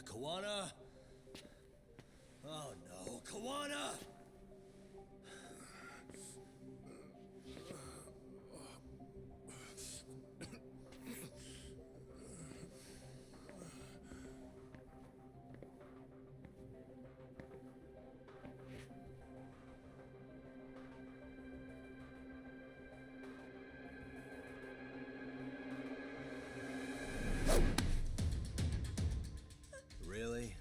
Kawana! Oh no, Kawana! Really?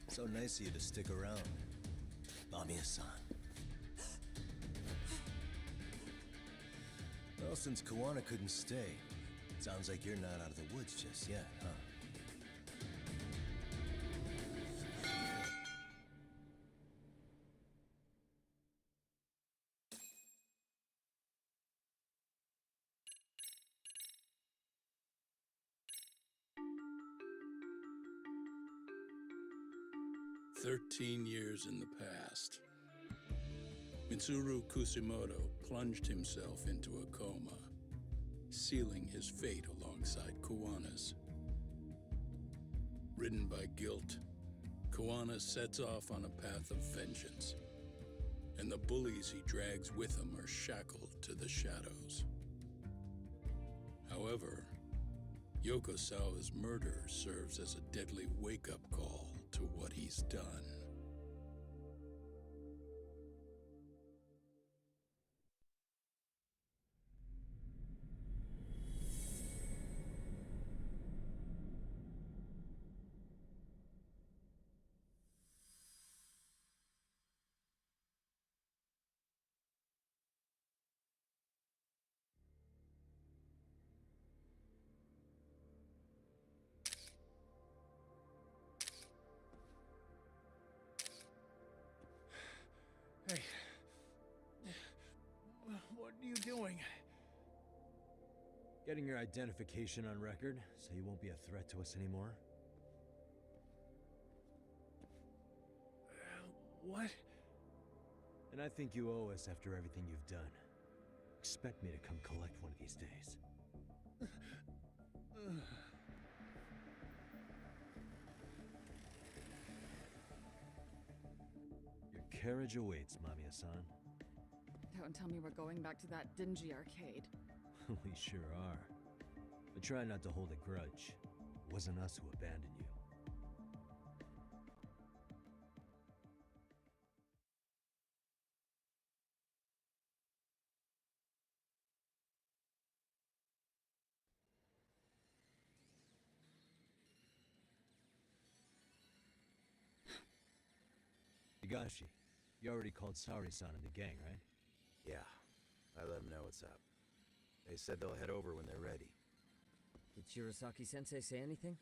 So nice of you to stick around, Mamiya-san. Well, since Kawana couldn't stay, sounds like you're not out of the woods just yet, huh? "13 years in the past. Mitsuru Kusumoto plunged himself into a coma, sealing his fate alongside Kawana's. Ridden by guilt, Kawana sets off on a path of vengeance, and the bullies he drags with him are shackled to the shadows. However, Yokosawa's murder serves as a deadly wake-up call to what he's done. doing? Getting your identification on record, so you won't be a threat to us anymore? What? And I think you owe us after everything you've done. Expect me to come collect one of these days. Your carriage awaits, Mamiya-san. Don't tell me we're going back to that dingy arcade. We sure are. But try not to hold a grudge. It wasn't us who abandoned you. Higashi, you already called Saori-san and the gang, right? Yeah, I let them know what's up. They said they'll head over when they're ready. Did Shirosaki-sensei say anything?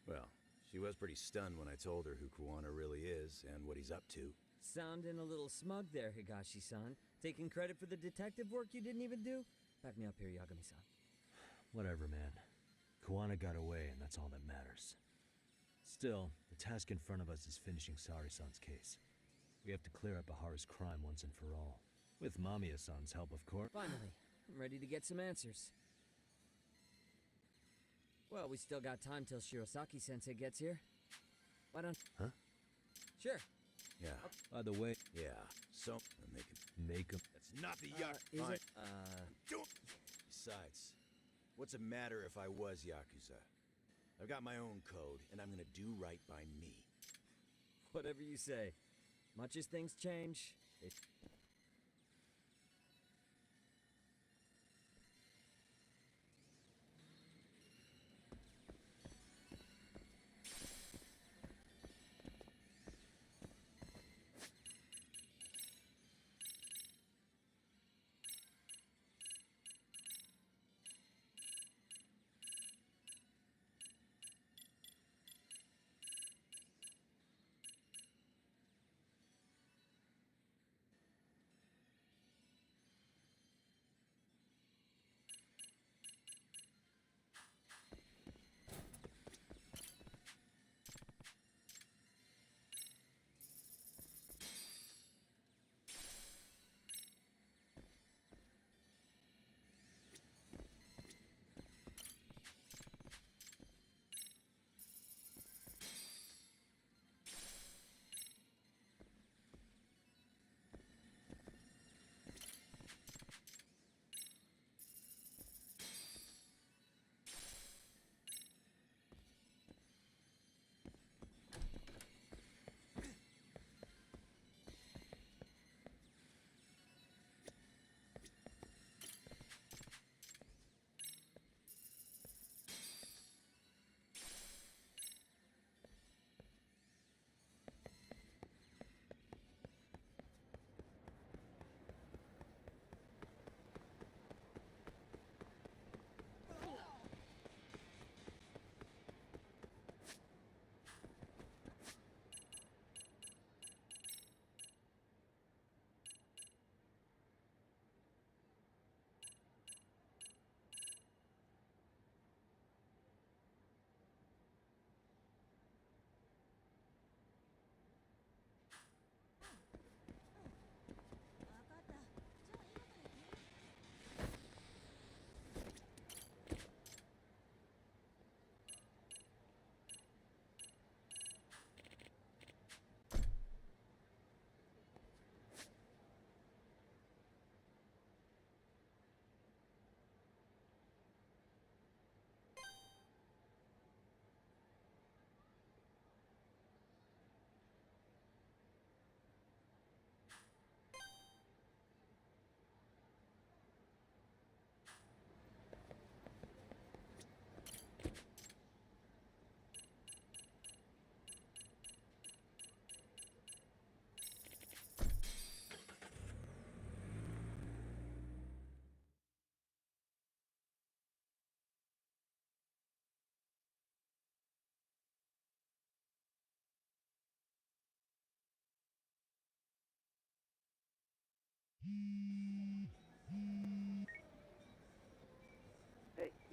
Well, she was pretty stunned when I told her who Kuwana really is and what he's up to. Sounding a little smug there, Higashi-san. Taking credit for the detective work you didn't even do? Back me up here, Yagami-san. Whatever, man. Kuwana got away, and that's all that matters. Still, the task in front of us is finishing Saori-san's case. We have to clear up Ahara's crime once and for all. With Mamiya-san's help, of course. Finally, I'm ready to get some answers. Well, we still got time till Shirosaki-sensei gets here. Why don't... Huh? Sure. Yeah. By the way... Yeah, so... Make him... That's not the is Fine. it? Don't... Besides, what's it matter if I was Yakuza? I've got my own code, and I'm gonna do right by me. Whatever you say. Much as things change,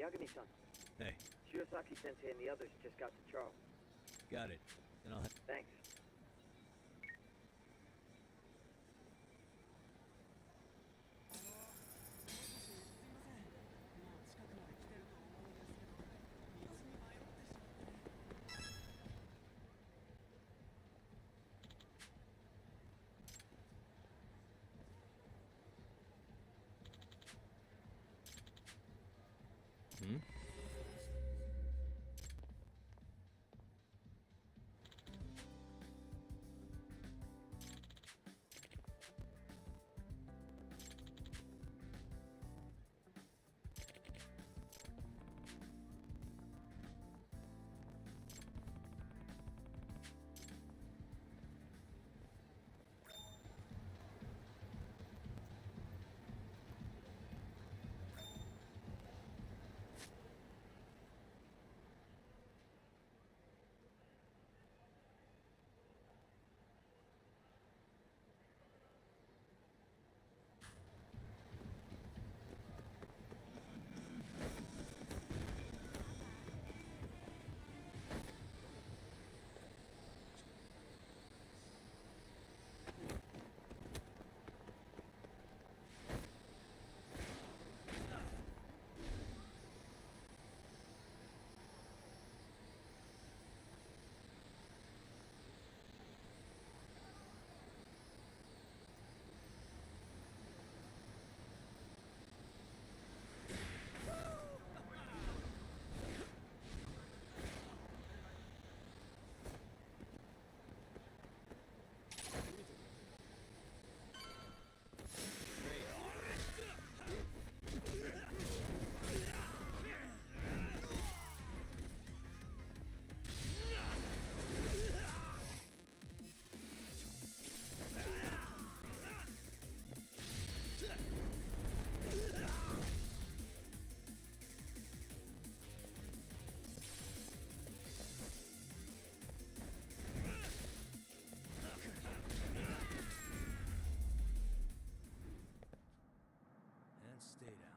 Yagami-san. Hey, Shirosaki-sensei and the others just got to Charles. got it. And I'll Thanks. Hmm? And stay down.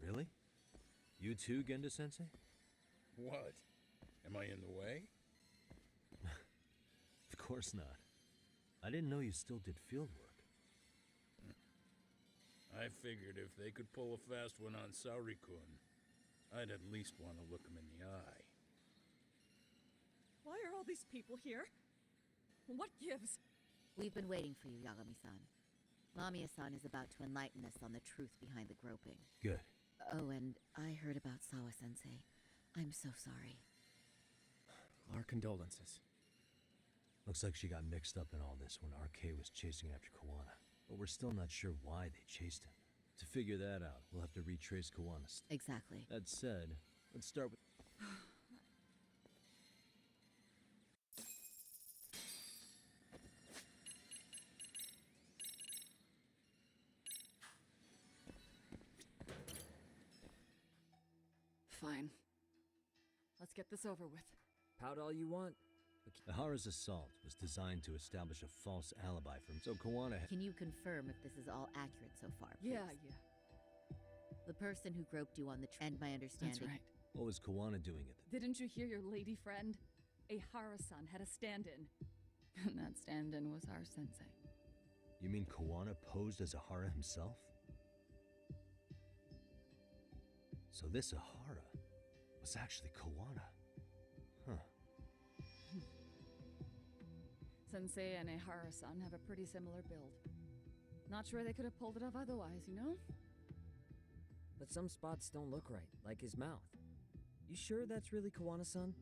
Really? You too, Genda-sensei? What? Am I in the way? Of course not. I didn't know you still did field work. I figured if they could pull a fast one on Saori-kun, I'd at least want to look him in the eye. Why are all these people here? What gives? We've been waiting for you, Yagami-san. Lamia-san is about to enlighten us on the truth behind the groping. Good. Oh, and I heard about Sawa-sensei. I'm so sorry. Our condolences. Looks like she got mixed up in all this when RK was chasing after Kawana. But we're still not sure why they chased him. To figure that out, we'll have to retrace Kawana's. Exactly. That said, let's start with... Fine. Let's get this over with. Pout all you want. Ahara's assault was designed to establish a false alibi for him, so Kawana had... Can you confirm if this is all accurate so far, please? Yeah. The person who groped you on the and my understanding... That's right. What was Kawana doing at the... Didn't you hear your lady friend? Ahara-san had a stand-in. And that stand-in was our sensei. You mean Kawana posed as Ahara himself? So this Ahara was actually Kawana. Huh. Sensei and Ahara-san have a pretty similar build. Not sure they could have pulled it off otherwise, you know? But some spots don't look right, like his mouth. You sure that's really Kawana-san?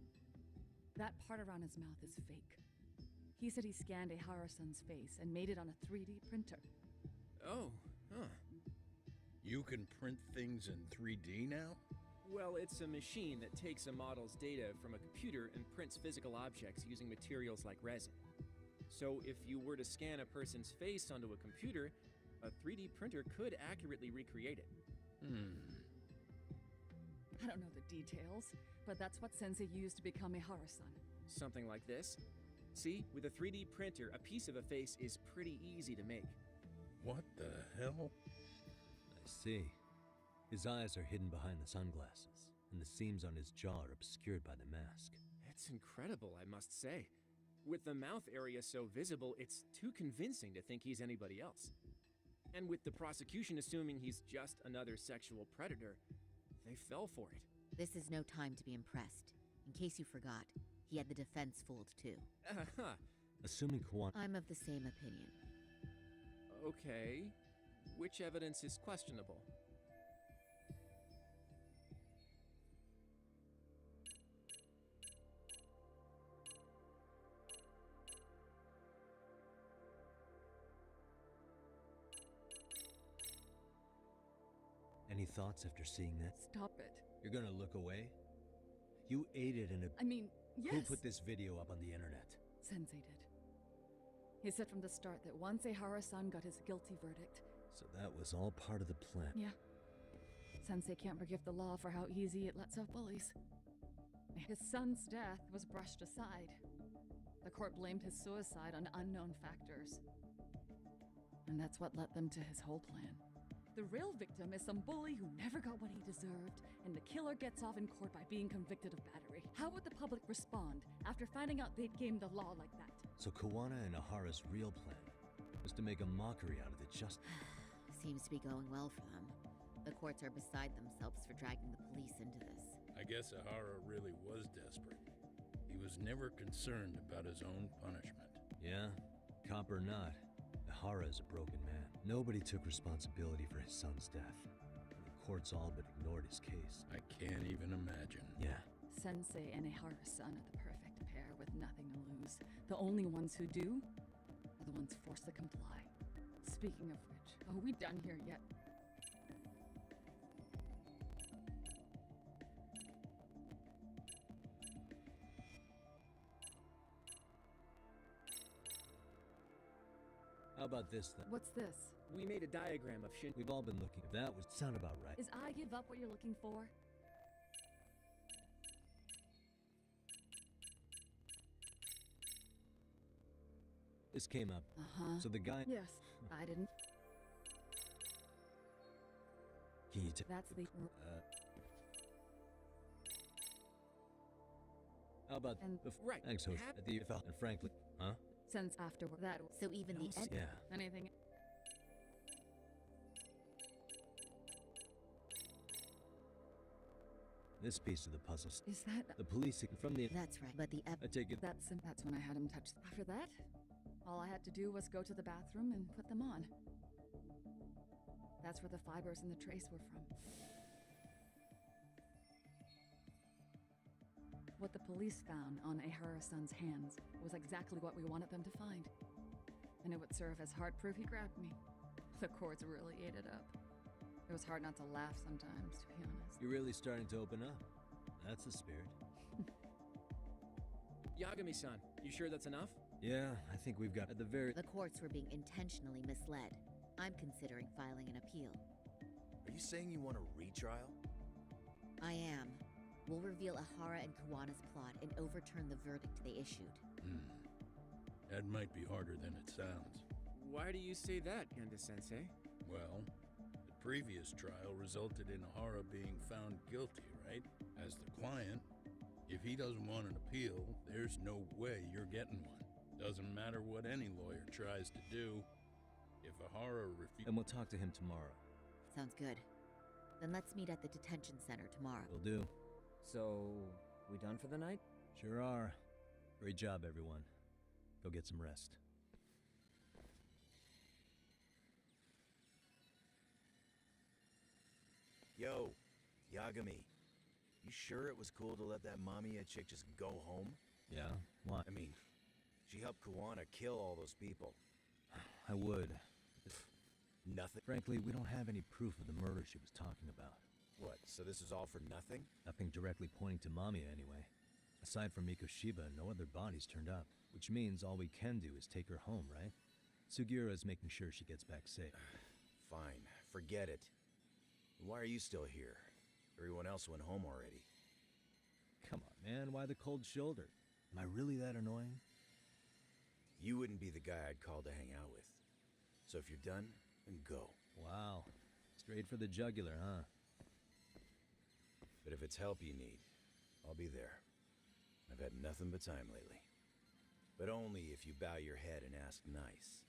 That part around his mouth is fake. He said he scanned Ehara-san's face and made it on a 3D printer. Oh, huh. You can print things in 3D now? Well, it's a machine that takes a model's data from a computer and prints physical objects using materials like resin. So if you were to scan a person's face onto a computer, a 3D printer could accurately recreate it. I don't know the details, but that's what Sensei used to become Ehara-san. Something like this. See, with a 3D printer, a piece of a face is pretty easy to make. What the hell? I see. His eyes are hidden behind the sunglasses, and the seams on his jaw are obscured by the mask. It's incredible, I must say. With the mouth area so visible, it's too convincing to think he's anybody else. And with the prosecution assuming he's just another sexual predator, they fell for it. This is no time to be impressed. In case you forgot, he had the defense fooled too. Assuming Kawana... I'm of the same opinion. Okay. Which evidence is questionable? Any thoughts after seeing that? Stop it. You're gonna look away? You aided in a... I mean, yes. Who put this video up on the internet? Sensei did. He said from the start that once Ehara-san got his guilty verdict... So that was all part of the plan. Yeah. Sensei can't forgive the law for how easy it lets off bullies. His son's death was brushed aside. The court blamed his suicide on unknown factors. And that's what led them to his whole plan. The real victim is some bully who never got what he deserved, and the killer gets off in court by being convicted of battery. How would the public respond after finding out they'd gamed the law like that? So Kawana and Ahara's real plan was to make a mockery out of the justice. Seems to be going well for them. The courts are beside themselves for dragging the police into this. I guess Ahara really was desperate. He was never concerned about his own punishment. Yeah, cop or not, Ahara is a broken man. Nobody took responsibility for his son's death. The courts all but ignored his case. I can't even imagine. Yeah. Sensei and Ehara-san are the perfect pair with nothing to lose. The only ones who do are the ones forced to comply. Speaking of which, are we done here yet? How about this then? What's this? We made a diagram of Shin. We've all been looking. If that would sound about right. Is I give up what you're looking for? This came up. Uh-huh. So the guy... Yes, I didn't. Can you That's the... How about... And right. Thanks, host. At the and frankly... Huh? Since after that... So even the... Yeah. Anything... This piece of the puzzle... Is that... The police from the... That's right, but the... I take it... That's when I had him touch... After that, all I had to do was go to the bathroom and put them on. That's where the fibers in the trace were from. What the police found on Ehara-san's hands was exactly what we wanted them to find. And it would serve as hard proof he grabbed me. The courts really ate it up. It was hard not to laugh sometimes, to be honest. You're really starting to open up. That's the spirit. Yagami-san, you sure that's enough? Yeah, I think we've got... At the very... The courts were being intentionally misled. I'm considering filing an appeal. Are you saying you want a retrial? I am. We'll reveal Ahara and Kawana's plot and overturn the verdict they issued. That might be harder than it sounds. Why do you say that, Genda-sensei? Well, the previous trial resulted in Ahara being found guilty, right? As the client, if he doesn't want an appeal, there's no way you're getting one. Doesn't matter what any lawyer tries to do. If Ahara refuses... And we'll talk to him tomorrow. Sounds good. Then let's meet at the detention center tomorrow. Will do. So, we done for the night? Sure are. Great job, everyone. Go get some rest. Yo, Yagami. You sure it was cool to let that Mamiya chick just go home? Yeah? Why? I mean, She helped Kuwana kill all those people. I would. Nothing? Frankly, we don't have any proof of the murder she was talking about. What, so this is all for nothing? Nothing directly pointing to Mamiya anyway. Aside from Mikoshiba, no other bodies turned up, which means all we can do is take her home, right? Sugiura is making sure she gets back safe. Fine, forget it. Why are you still here? Everyone else went home already. Come on, man, why the cold shoulder? Am I really that annoying? You wouldn't be the guy I'd call to hang out with. So if you're done, then go. Wow. Straight for the jugular, huh? But if it's help you need, I'll be there. I've had nothing but time lately. But only if you bow your head and ask nice.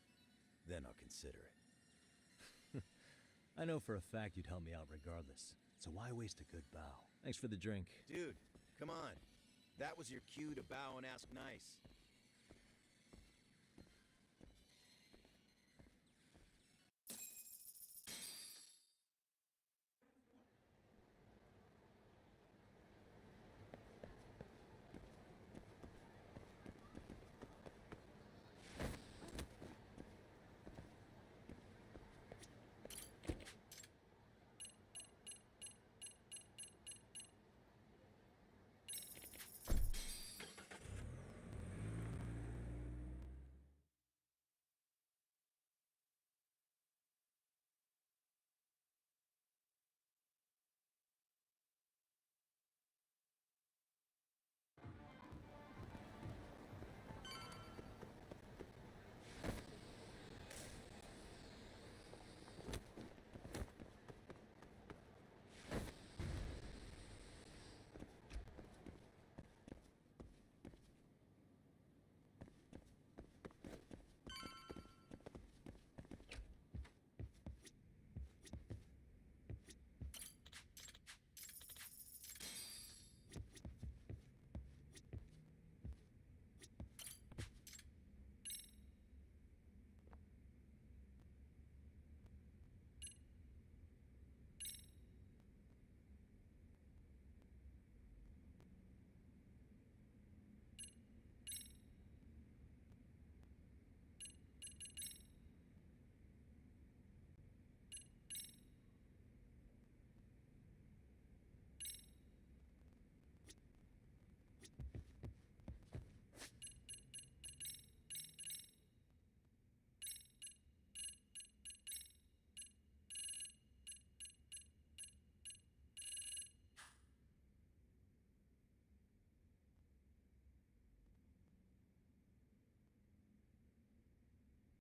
Then I'll consider it. I know for a fact you'd help me out regardless. So why waste a good bow? Thanks for the drink. Dude, come on. That was your cue to bow and ask nice.